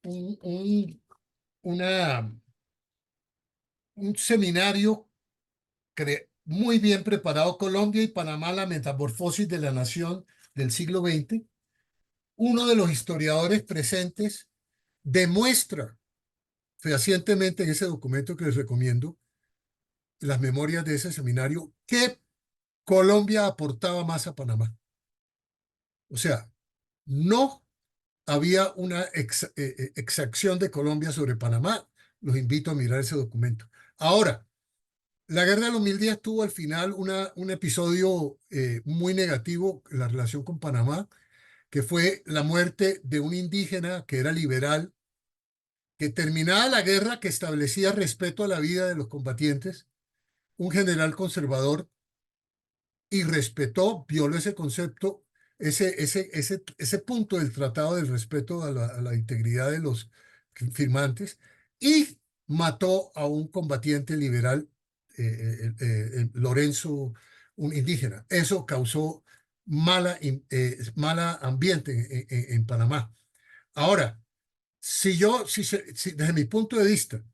un, un, una, un seminario muy bien preparado, Colombia y Panamá, la metamorfosis de la nación del siglo XX. Uno de los historiadores presentes demuestra fehacientemente en ese documento que les recomiendo, las memorias de ese seminario, que Colombia aportaba más a Panamá. O sea, no había una exacción de Colombia sobre Panamá. Los invito a mirar ese documento. Ahora, la Guerra de los 1000 días tuvo al final un episodio muy negativo en la relación con Panamá, que fue la muerte de un indígena que era liberal, que terminada la guerra, que establecía respeto a la vida de los combatientes, un general conservador, y respetó, violó ese concepto, ese punto del tratado del respeto a la integridad de los firmantes, y mató a un combatiente liberal, Lorenzo, un indígena. Eso causó mala ambiente en Panamá. Ahora, desde mi punto de vista,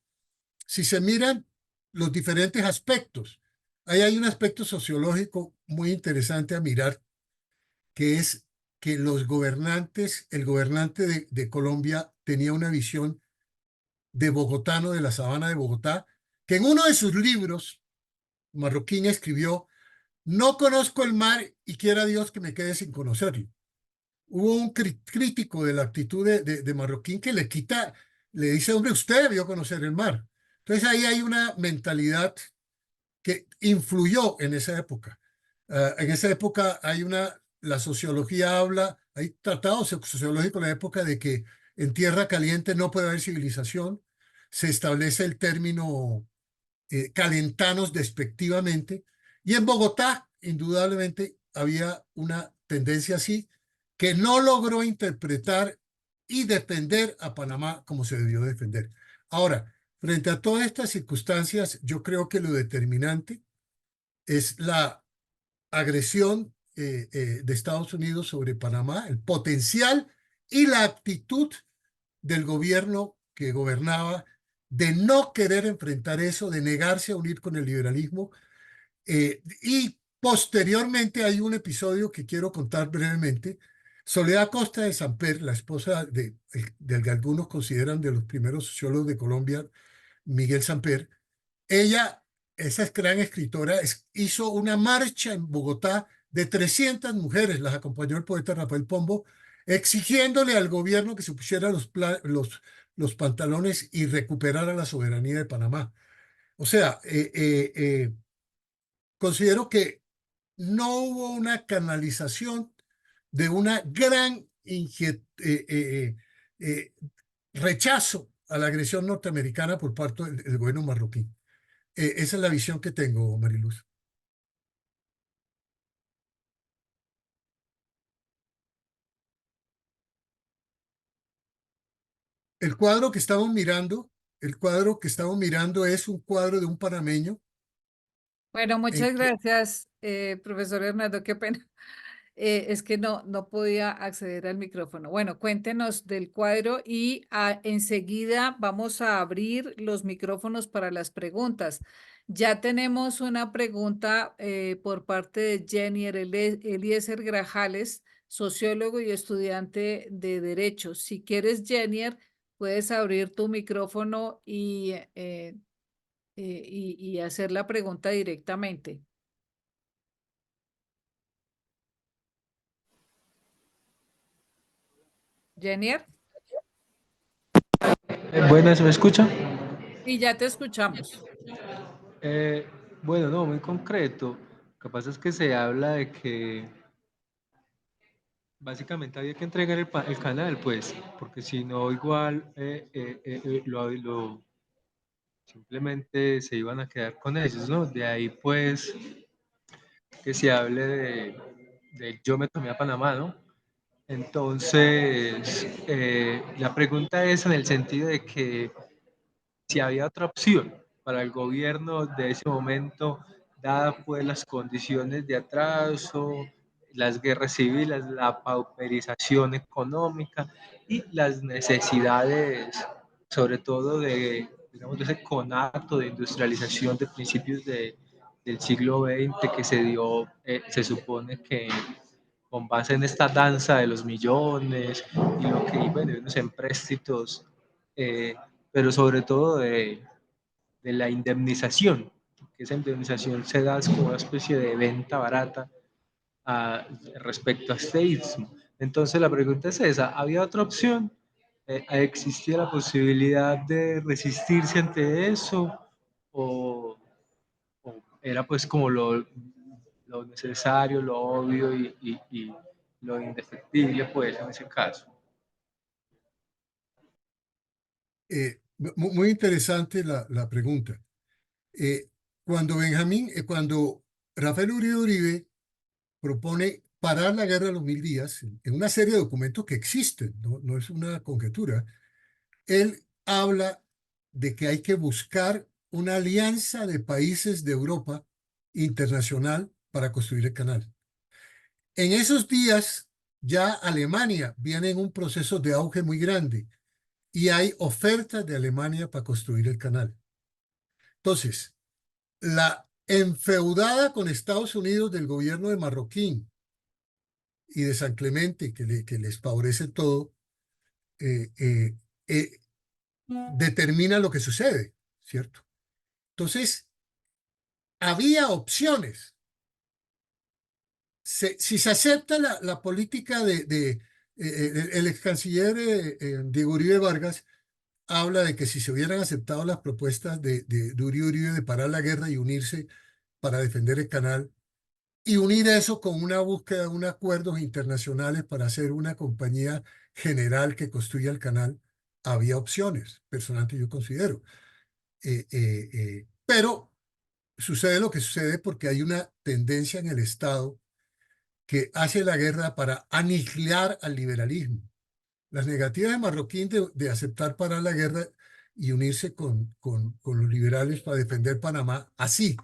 si se miran los diferentes aspectos, ahí hay un aspecto sociológico muy interesante a mirar, que es que el gobernante de Colombia tenía una visión de bogotano, de la sabana de Bogotá, que en uno de sus libros, Marroquín escribió: no conozco el mar y quiera Dios que me quede sin conocerlo. Hubo un crítico de la actitud de Marroquín que le dice: hombre, usted debió conocer el mar. Entonces ahí hay una mentalidad que influyó en esa época. En esa época la sociología habla, hay tratados sociológicos en la época de que en tierra caliente no puede haber civilización. Se establece el término calentanos despectivamente. Y en Bogotá, indudablemente, había una tendencia así que no logró interpretar y defender a Panamá como se debió defender. Ahora, frente a todas estas circunstancias, yo creo que lo determinante es la agresión de Estados Unidos sobre Panamá, el potencial y la actitud del gobierno que gobernaba de no querer enfrentar eso, de negarse a unir con el liberalismo. Y posteriormente hay un episodio que quiero contar brevemente. Soledad Costa de Samper, la esposa del que algunos consideran de los primeros sociólogos de Colombia, Miguel Samper, ella, esa gran escritora, hizo una marcha en Bogotá de 300 mujeres, las acompañó el poeta Rafael Pombo, exigiéndole al gobierno que se pusiera los pantalones y recuperara la soberanía de Panamá. O sea, considero que no hubo una canalización de una gran eh, rechazo a la agresión norteamericana por parte del gobierno marroquí. Esa es la visión que tengo, Mariluz. El cuadro que estamos mirando, el cuadro que estamos mirando es un cuadro de un panameño Bueno, en muchas que gracias, profesor Hernando, qué pena. Es que no podía acceder al micrófono. Bueno, cuéntenos del cuadro y enseguida vamos a abrir los micrófonos para las preguntas. Ya tenemos una pregunta por parte de Jenny Eliezer Grajales, sociólogo y estudiante de Derecho. Si quieres, Jenny, puedes abrir tu micrófono y hacer la pregunta directamente. Jennier. Buenas, ¿me escucha? Y ya te escuchamos. Eh, bueno, no, muy concreto. Lo que pasa es que se habla de que básicamente había que entregar el canal, pues, porque si no, igual simplemente se iban a quedar con ellos, ¿no? De ahí, pues, que se hable de yo me tomé a Panamá, ¿no? Entonces, la pregunta es en el sentido de que si había otra opción para el gobierno de ese momento, dadas pues las condiciones de atraso, las guerras civiles, la pauperización económica y las necesidades, sobre todo de, digamos, de ese conato de industrialización de principios del siglo XX que se dio, se supone que con base en esta danza de los millones y lo que bueno, unos empréstitos, eh, pero sobre todo de la indemnización, que esa indemnización se da como una especie de venta barata respecto a este istmo. Entonces la pregunta es esa, ¿había otra opción? ¿Existía la posibilidad de resistirse ante eso? ¿O, o era pues como lo necesario, lo obvio y lo indefectible pues en ese caso? Muy interesante la pregunta. Eh, cuando Rafael Uribe Uribe propone parar la guerra de los 1000 días, en una serie de documentos que existen, no es una conjetura, él habla de que hay que buscar una alianza de países de Europa internacional para construir el canal. En esos días, ya Alemania viene en un proceso de auge muy grande y hay ofertas de Alemania para construir el canal. Entonces, la enfeudada con Estados Unidos del gobierno de Marroquín y de San Clemente, que les favorece todo, eh, eh, eh, determina lo que sucede, ¿cierto? Entonces, había opciones. Si se acepta la política el ex canciller Diego Uribe Vargas habla de que si se hubieran aceptado las propuestas de Uribe Uribe de parar la guerra y unirse para defender el canal, y unir eso con una búsqueda de unos acuerdos internacionales para hacer una compañía general que construya el canal, había opciones, personalmente yo considero. Pero sucede lo que sucede porque hay una tendencia en el Estado que hace la guerra para aniquilar al liberalismo. Las negativas de Marroquín de aceptar parar la guerra y unirse con los liberales para defender Panamá, así,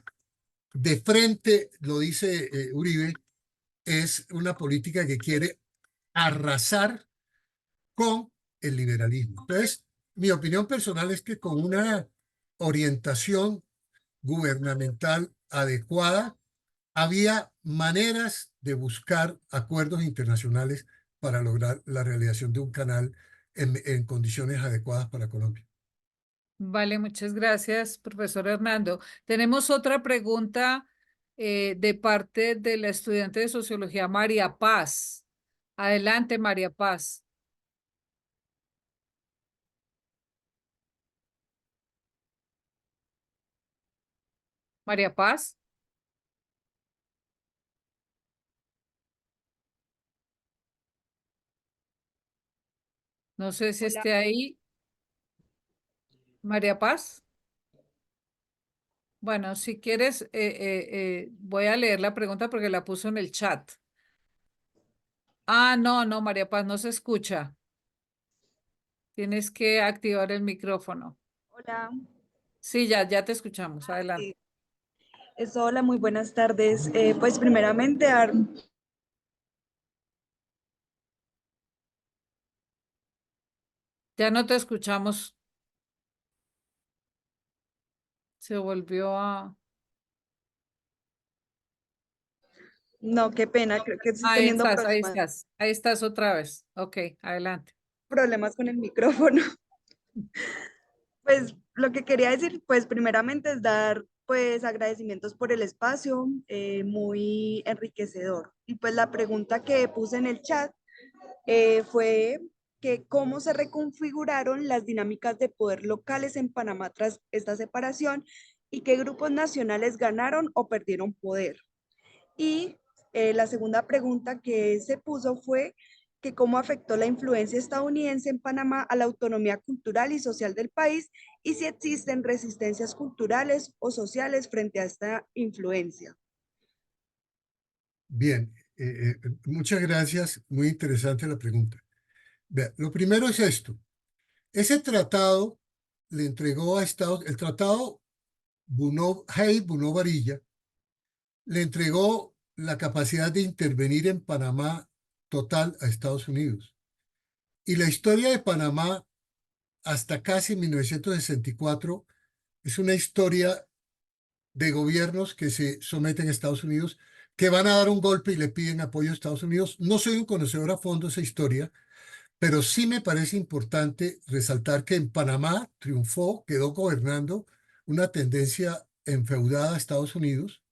de frente, lo dice Uribe, es una política que quiere arrasar con el liberalismo. Entonces, mi opinión personal es que con una orientación gubernamental adecuada, había maneras de buscar acuerdos internacionales para lograr la realización de un canal en condiciones adecuadas para Colombia. Vale, muchas gracias, profesor Hernando. Tenemos otra pregunta de parte de la estudiante de sociología María Paz. Adelante, María Paz. María Paz, no sé si Hola, esté ahí. María Paz. Bueno, si quieres, voy a leer la pregunta porque la puso en el chat. Ah, no, no, María Paz, no se escucha. Tienes que activar el micrófono. hola, Sí, ya te escuchamos. Adelante. sí. Hola, muy buenas tardes. Pues primeramente, Ya no te escuchamos. Se volvió a... no, qué pena, creo que estoy teniendo Ahí estás otra vez. Ok, adelante. problemas con el micrófono. Pues lo que quería decir, pues primeramente es dar pues agradecimientos por el espacio, muy enriquecedor. Y pues la pregunta que puse en el chat fue que cómo se reconfiguraron las dinámicas de poder locales en Panamá tras esta separación y qué grupos nacionales ganaron o perdieron poder. Y la segunda pregunta que se puso fue que cómo afectó la influencia estadounidense en Panamá a la autonomía cultural y social del país y si existen resistencias culturales o sociales frente a esta influencia. Bien, muchas gracias. Muy interesante la pregunta. Vea, lo primero es esto. Ese tratado le entregó a Estados, el tratado Hay-Bunó-Varilla le entregó la capacidad de intervenir en Panamá total a Estados Unidos. Y la historia de Panamá hasta casi 1964 es una historia de gobiernos que se someten a Estados Unidos, que van a dar un golpe y le piden apoyo a Estados Unidos. No soy un conocedor a fondo de esa historia, pero sí me parece importante resaltar que en Panamá triunfó, quedó gobernando una tendencia enfeudada a Estados Unidos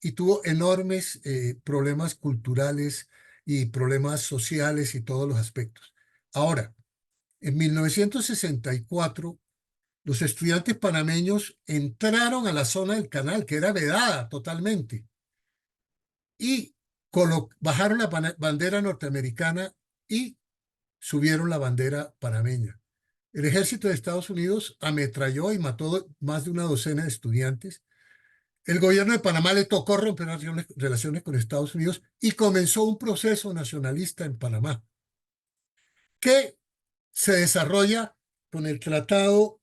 y tuvo enormes problemas culturales y problemas sociales y todos los aspectos. Ahora, en 1964, los estudiantes panameños entraron a la zona del canal, que era vedada totalmente, y bajaron la bandera norteamericana y subieron la bandera panameña. El ejército de Estados Unidos ametralló y mató más de una docena de estudiantes. El gobierno de Panamá le tocó romper relaciones con Estados Unidos y comenzó un proceso nacionalista en Panamá que se desarrolla con el tratado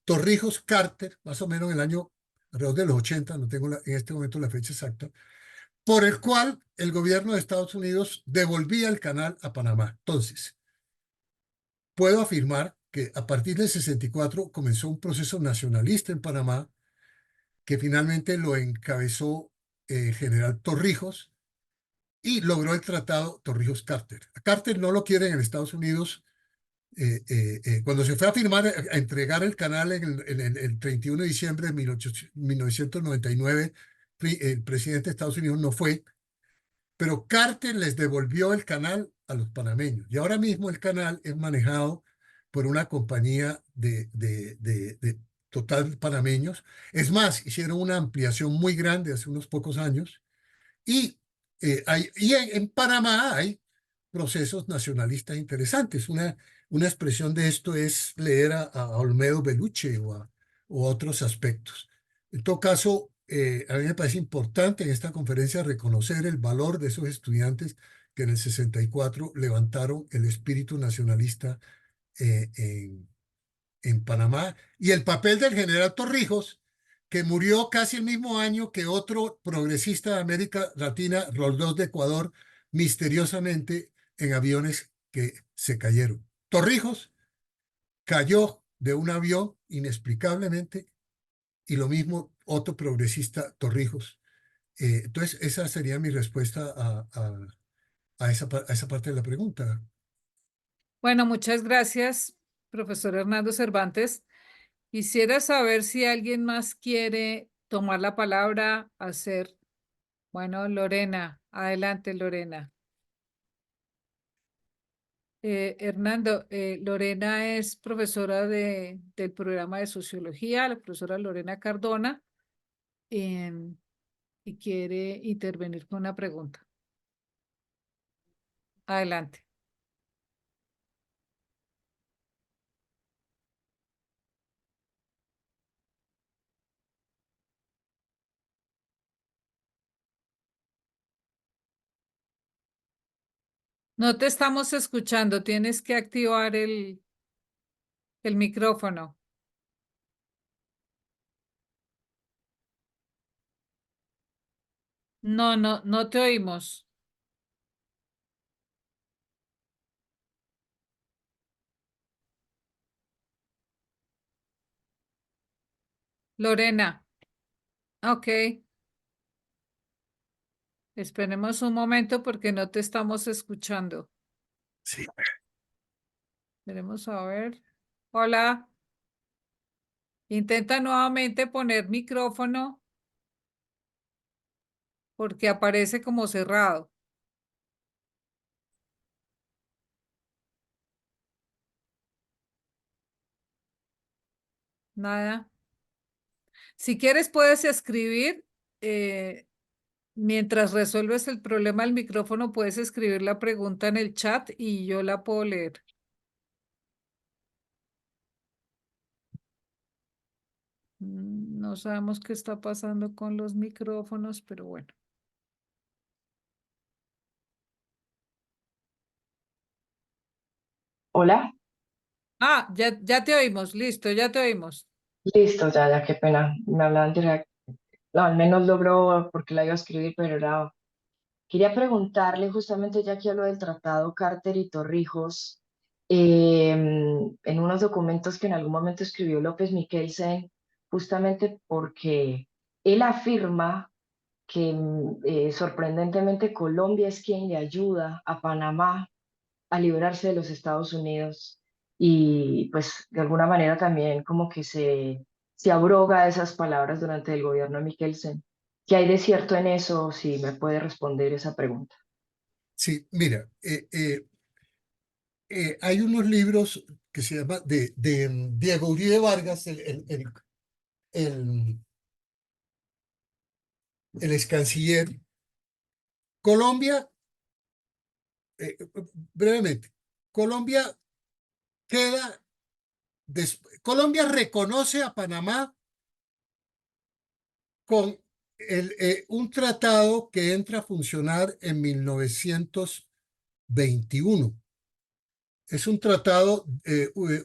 Torrijos-Carter, más o menos en el año alrededor de los 80, no tengo en este momento la fecha exacta, por el cual el gobierno de Estados Unidos devolvía el canal a Panamá. Entonces, puedo afirmar que a partir del 64 comenzó un proceso nacionalista en Panamá que finalmente lo encabezó general Torrijos y logró el tratado Torrijos-Carter. A Carter no lo quieren en Estados Unidos. Cuando se fue a firmar, a entregar el canal en el 31 de diciembre de 1999, el presidente de Estados Unidos no fue, pero Carter les devolvió el canal a los panameños. Y ahora mismo el canal es manejado por una compañía de total panameños. Es más, hicieron una ampliación muy grande hace unos pocos años y, en Panamá hay procesos nacionalistas interesantes. Una expresión de esto es leer a Olmedo Beluche o a otros aspectos. En todo caso, a mí me parece importante en esta conferencia reconocer el valor de esos estudiantes que en el 64 levantaron el espíritu nacionalista eh, en, en Panamá y el papel del general Torrijos, que murió casi el mismo año que otro progresista de América Latina, Roldós de Ecuador, misteriosamente en aviones que se cayeron. Torrijos cayó de un avión inexplicablemente y lo mismo otro progresista, Torrijos. Entonces, esa sería mi respuesta a esa parte de la pregunta. Bueno, muchas gracias, profesor Hernando Cervantes. Quisiera saber si alguien más quiere tomar la palabra, hacer. Bueno, Lorena, adelante, Lorena. Hernando, Lorena es profesora del programa de sociología, la profesora Lorena Cardona, em, y quiere intervenir con una pregunta. Adelante. No te estamos escuchando, tienes que activar el micrófono. No, no, no te oímos. Lorena, ok. Esperemos un momento porque no te estamos escuchando. Sí. Queremos a ver. Hola. Intenta nuevamente poner micrófono porque aparece como cerrado. Nada. Si quieres, puedes escribir. Mientras resuelves el problema del micrófono, puedes escribir la pregunta en el chat y yo la puedo leer. No sabemos qué está pasando con los micrófonos, pero bueno. Hola, Ah, ya te oímos, listo, ya te oímos. listo, ya, qué pena, me hablaban directo. No, al menos logró porque la iba a escribir, pero era... Quería preguntarle justamente ya que habló del tratado Carter y Torrijos, en unos documentos que en algún momento escribió López Miquelsen, justamente porque él afirma que sorprendentemente Colombia es quien le ayuda a Panamá a liberarse de los Estados Unidos y pues de alguna manera también como que se abroga esas palabras durante el gobierno de Mikkelsen. ¿Qué hay de cierto en eso? Si me puede responder esa pregunta. Sí, mira, hay unos libros que se llaman de Diego Uribe Vargas, el, el ex canciller. Colombia, brevemente, Colombia queda, Colombia reconoce a Panamá con un tratado que entra a funcionar en 1921. Es un tratado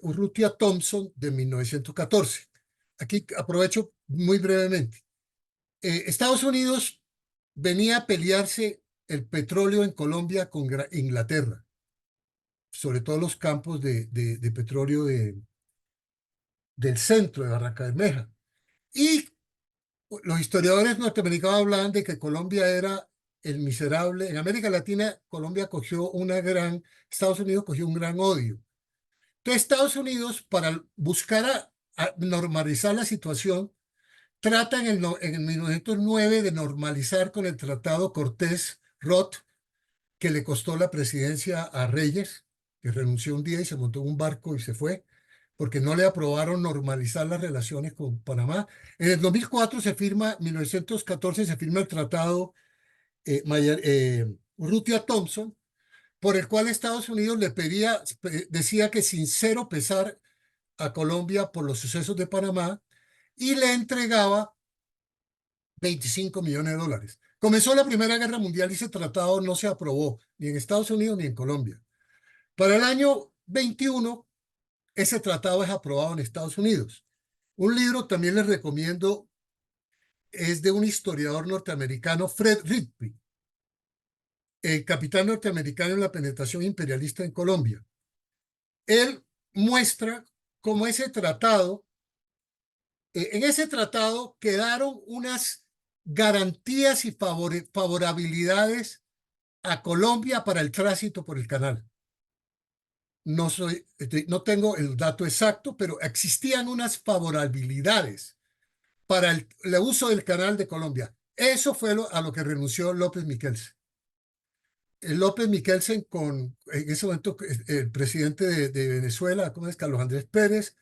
Urrutia-Thompson de 1914. Aquí aprovecho muy brevemente. Estados Unidos venía a pelearse el petróleo en Colombia con Inglaterra, sobre todo los campos de petróleo del centro de Barranca Bermeja. Y los historiadores norteamericanos hablaban de que Colombia era el miserable. En América Latina, Colombia cogió Estados Unidos cogió un gran odio. Entonces, Estados Unidos, para buscar a normalizar la situación, trata en 1909 de normalizar con el Tratado Cortés-Roth, que le costó la presidencia a Reyes, que renunció un día y se montó en un barco y se fue, porque no le aprobaron normalizar las relaciones con Panamá. En el 2004 se firma, 1914 se firma el Tratado Urrutia-Thompson, por el cual Estados Unidos decía que sin cero pesar a Colombia por los sucesos de Panamá y le entregaba 25 millones de dólares. Comenzó la Primera Guerra Mundial y ese tratado no se aprobó ni en Estados Unidos ni en Colombia. Para el año 21, ese tratado es aprobado en Estados Unidos. Un libro también les recomiendo, es de un historiador norteamericano, Fred Rigby, el capitán norteamericano en la penetración imperialista en Colombia. Él muestra cómo en ese tratado quedaron unas garantías y favorabilidades a Colombia para el tránsito por el canal. No tengo el dato exacto, pero existían unas favorabilidades para el uso del canal de Colombia. Eso fue a lo que renunció López Miquelsen. López Miquelsen en ese momento, el presidente de Venezuela, ¿cómo es? Carlos Andrés Pérez,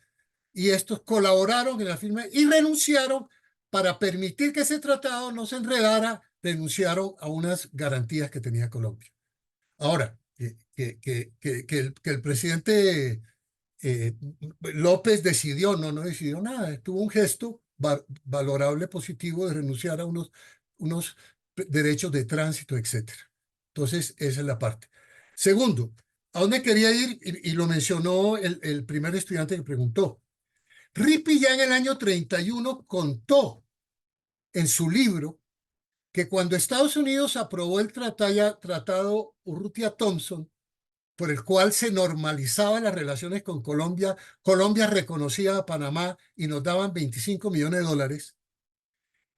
y estos colaboraron en la firma y renunciaron para permitir que ese tratado no se enredara, renunciaron a unas garantías que tenía Colombia. Ahora, que el presidente López no decidió nada, tuvo un gesto valorable, positivo de renunciar a unos derechos de tránsito, etcétera. Entonces, esa es la parte. Segundo, ¿a dónde quería ir? Y lo mencionó el primer estudiante que preguntó. Rippey ya en el año 31 contó en su libro que cuando Estados Unidos aprobó el tratado Urrutia-Thompson, por el cual se normalizaban las relaciones con Colombia, Colombia reconocía a Panamá y nos daban 25 millones de dólares.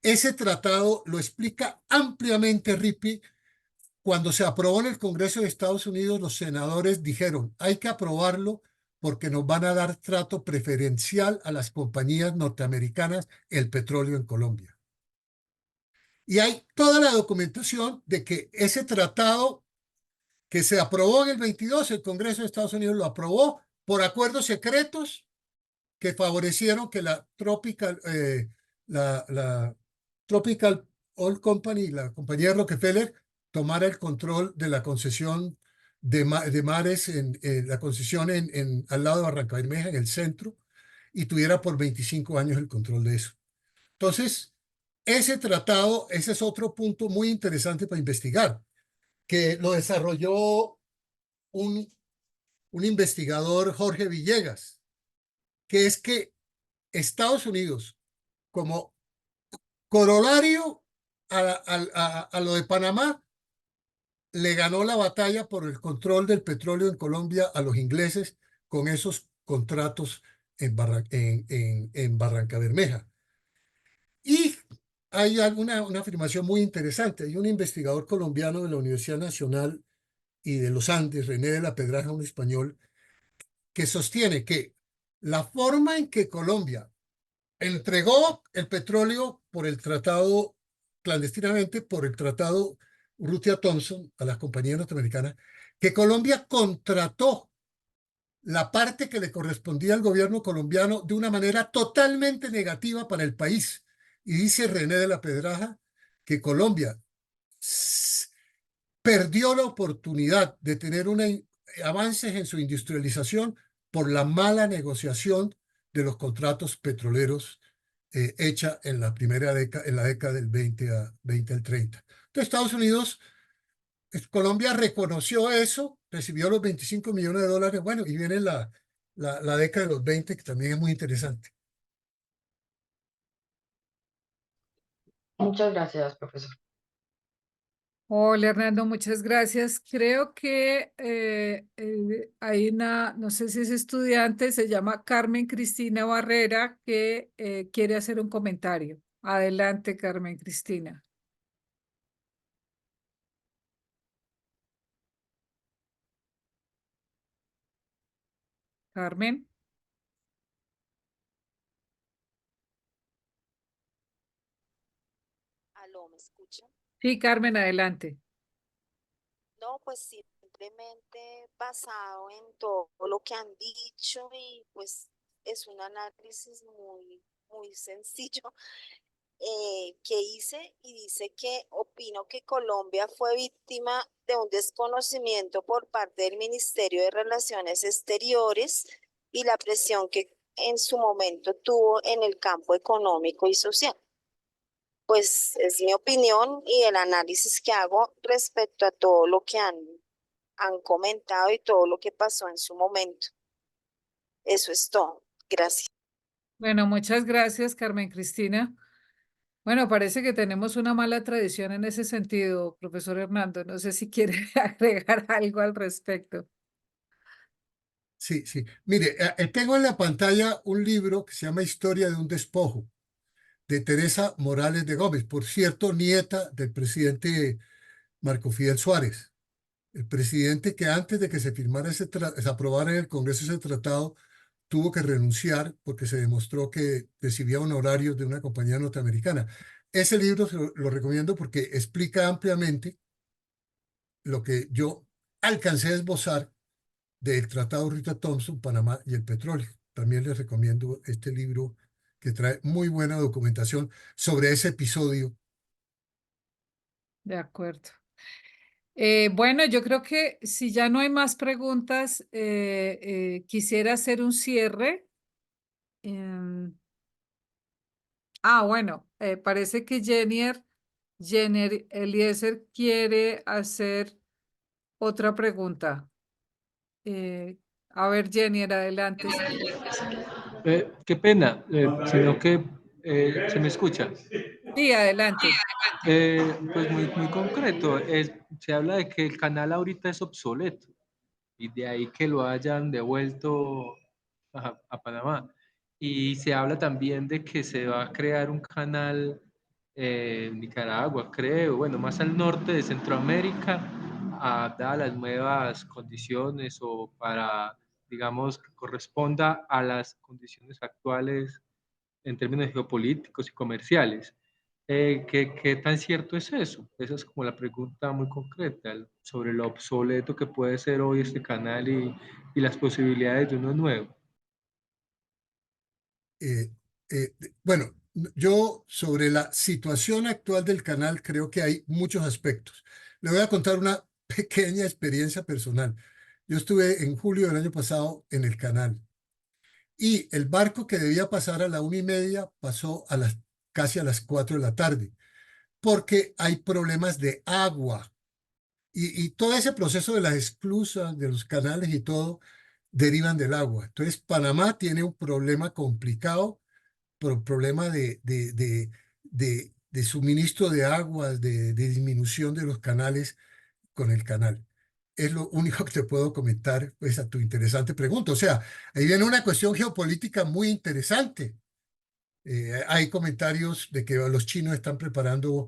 Ese tratado lo explica ampliamente Rippey. Cuando se aprobó en el Congreso de Estados Unidos, los senadores dijeron, hay que aprobarlo porque nos van a dar trato preferencial a las compañías norteamericanas el petróleo en Colombia. Y hay toda la documentación de que ese tratado que se aprobó en el 22, el Congreso de Estados Unidos lo aprobó por acuerdos secretos que favorecieron que la Tropical Oil Company, la compañía de Rockefeller, tomara el control de la concesión de mares, la concesión al lado de Barranca Bermeja, en el centro, y tuviera por 25 años el control de eso. Entonces, ese tratado, ese es otro punto muy interesante para investigar, que lo desarrolló un investigador, Jorge Villegas, que es que Estados Unidos, como corolario a lo de Panamá, le ganó la batalla por el control del petróleo en Colombia a los ingleses con esos contratos en Barranca Bermeja. Y hay una afirmación muy interesante. Hay un investigador colombiano de la Universidad Nacional y de los Andes, René de la Pedraja, un español, que sostiene que la forma en que Colombia entregó el petróleo por el tratado, clandestinamente, por el tratado Urrutia-Thompson a las compañías norteamericanas, que Colombia contrató la parte que le correspondía al gobierno colombiano de una manera totalmente negativa para el país. Y dice René de la Pedraja que Colombia perdió la oportunidad de tener avances en su industrialización por la mala negociación de los contratos petroleros hecha en la primera década, en la década del 20 al 30. Entonces, Estados Unidos, Colombia reconoció eso, recibió los 25 millones de dólares, bueno, y viene la década de los 20, que también es muy interesante. Muchas gracias, profesor. Hola Hernando, muchas gracias. Creo que hay no sé si es estudiante, se llama Carmen Cristina Barrera, que quiere hacer un comentario. Adelante, Carmen Cristina. Carmen. Aló, ¿me escuchan? Sí, Carmen, adelante. No, pues simplemente basado en todo lo que han dicho y pues es un análisis muy sencillo que hice y dice que opino que Colombia fue víctima de un desconocimiento por parte del Ministerio de Relaciones Exteriores y la presión que en su momento tuvo en el campo económico y social. Pues es mi opinión y el análisis que hago respecto a todo lo que han comentado y todo lo que pasó en su momento. Eso es todo. Gracias. Bueno, muchas gracias, Carmen Cristina. Bueno, parece que tenemos una mala tradición en ese sentido, profesor Hernando. No sé si quiere agregar algo al respecto. Sí, sí. Mire, tengo en la pantalla un libro que se llama Historia de un despojo, de Teresa Morales de Gómez, por cierto, nieta del presidente Marco Fidel Suárez, el presidente que antes de que se firmara se aprobara en el Congreso ese tratado, tuvo que renunciar porque se demostró que recibía honorarios de una compañía norteamericana. Ese libro lo recomiendo porque explica ampliamente lo que yo alcancé a esbozar del Tratado Rita-Thompson, Panamá y el petróleo. También les recomiendo este libro que trae muy buena documentación sobre ese episodio. De acuerdo. Bueno, yo creo que si ya no hay más preguntas, quisiera hacer un cierre. Bueno, parece que Jenner Eliezer quiere hacer otra pregunta. A ver, Jennifer, adelante. Qué pena, sino que se me escucha. Sí, adelante. Pues muy concreto, se habla de que el canal ahorita es obsoleto y de ahí que lo hayan devuelto a Panamá. Y se habla también de que se va a crear un canal en Nicaragua, creo, bueno, más al norte de Centroamérica, dadas las nuevas condiciones o para, digamos, que corresponda a las condiciones actuales en términos geopolíticos y comerciales. ¿Qué tan cierto es eso? Esa es como la pregunta muy concreta sobre lo obsoleto que puede ser hoy este canal y las posibilidades de uno nuevo. Bueno, yo sobre la situación actual del canal creo que hay muchos aspectos. Le voy a contar una pequeña experiencia personal. Yo estuve en julio del año pasado en el canal y el barco que debía pasar a la 1:30 pasó casi a las 4 de la tarde porque hay problemas de agua y todo ese proceso de las esclusas, de los canales y todo derivan del agua. Entonces, Panamá tiene un problema complicado, problema de suministro de aguas, de disminución de los canales con el canal. Es lo único que te puedo comentar, pues, a tu interesante pregunta. O sea, ahí viene una cuestión geopolítica muy interesante. Hay comentarios de que los chinos están preparando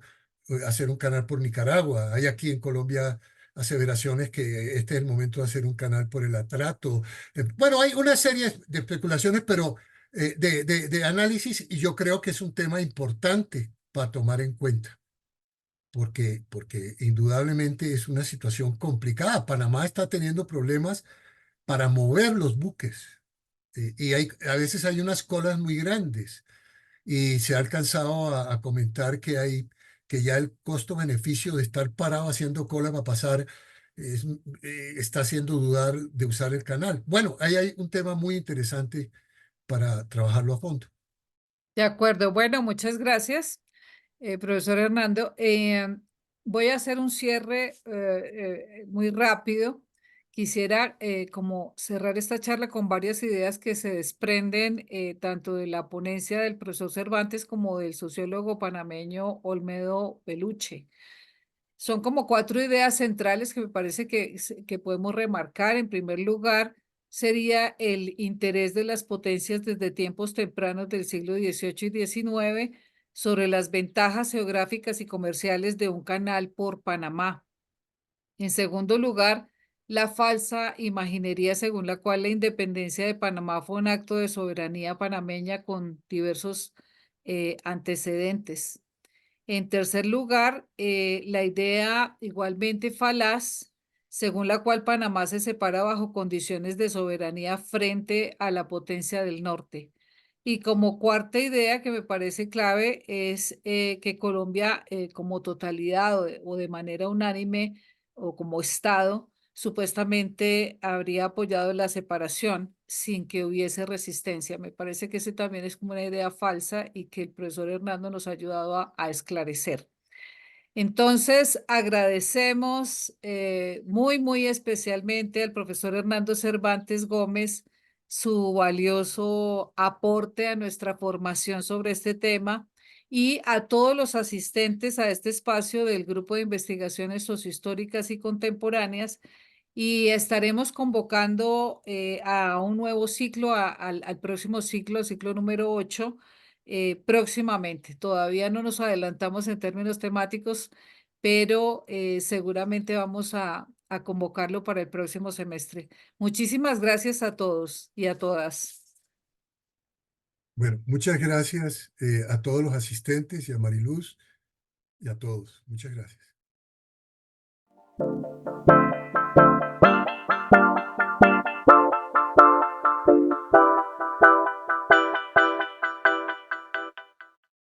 hacer un canal por Nicaragua. Hay aquí en Colombia aseveraciones que este es el momento de hacer un canal por el Atrato. Bueno, hay una serie de especulaciones, pero de análisis, y yo creo que es un tema importante para tomar en cuenta, porque indudablemente es una situación complicada. Panamá está teniendo problemas para mover los buques, y a veces hay unas colas muy grandes y se ha alcanzado a comentar que ya el costo-beneficio de estar parado haciendo cola para pasar es, está haciendo dudar de usar el canal. Bueno, ahí hay un tema muy interesante para trabajarlo a fondo. De acuerdo. Bueno, muchas gracias, profesor Hernando. Voy a hacer un cierre muy rápido. Quisiera como cerrar esta charla con varias ideas que se desprenden tanto de la ponencia del profesor Cervantes como del sociólogo panameño Olmedo Peluche. Son como 4 ideas centrales que me parece que podemos remarcar. En primer lugar, sería el interés de las potencias desde tiempos tempranos del siglo XVIII y XIX sobre las ventajas geográficas y comerciales de un canal por Panamá. En segundo lugar, la falsa imaginería según la cual la independencia de Panamá fue un acto de soberanía panameña con diversos antecedentes. En tercer lugar, la idea igualmente falaz, según la cual Panamá se separa bajo condiciones de soberanía frente a la potencia del norte. Y como cuarta idea que me parece clave es que Colombia como totalidad o de manera unánime o como Estado supuestamente habría apoyado la separación sin que hubiese resistencia. Me parece que ese también es como una idea falsa y que el profesor Hernando nos ha ayudado a esclarecer. Entonces, agradecemos muy especialmente al profesor Hernando Cervantes Gómez su valioso aporte a nuestra formación sobre este tema y a todos los asistentes a este espacio del Grupo de Investigaciones Sociohistóricas y Contemporáneas, y estaremos convocando a un nuevo ciclo, al próximo ciclo, ciclo número 8, próximamente. Todavía no nos adelantamos en términos temáticos, pero seguramente vamos a convocarlo para el próximo semestre. Muchísimas gracias a todos y a todas. Bueno, muchas gracias a todos los asistentes y a Mariluz y a todos. Muchas gracias.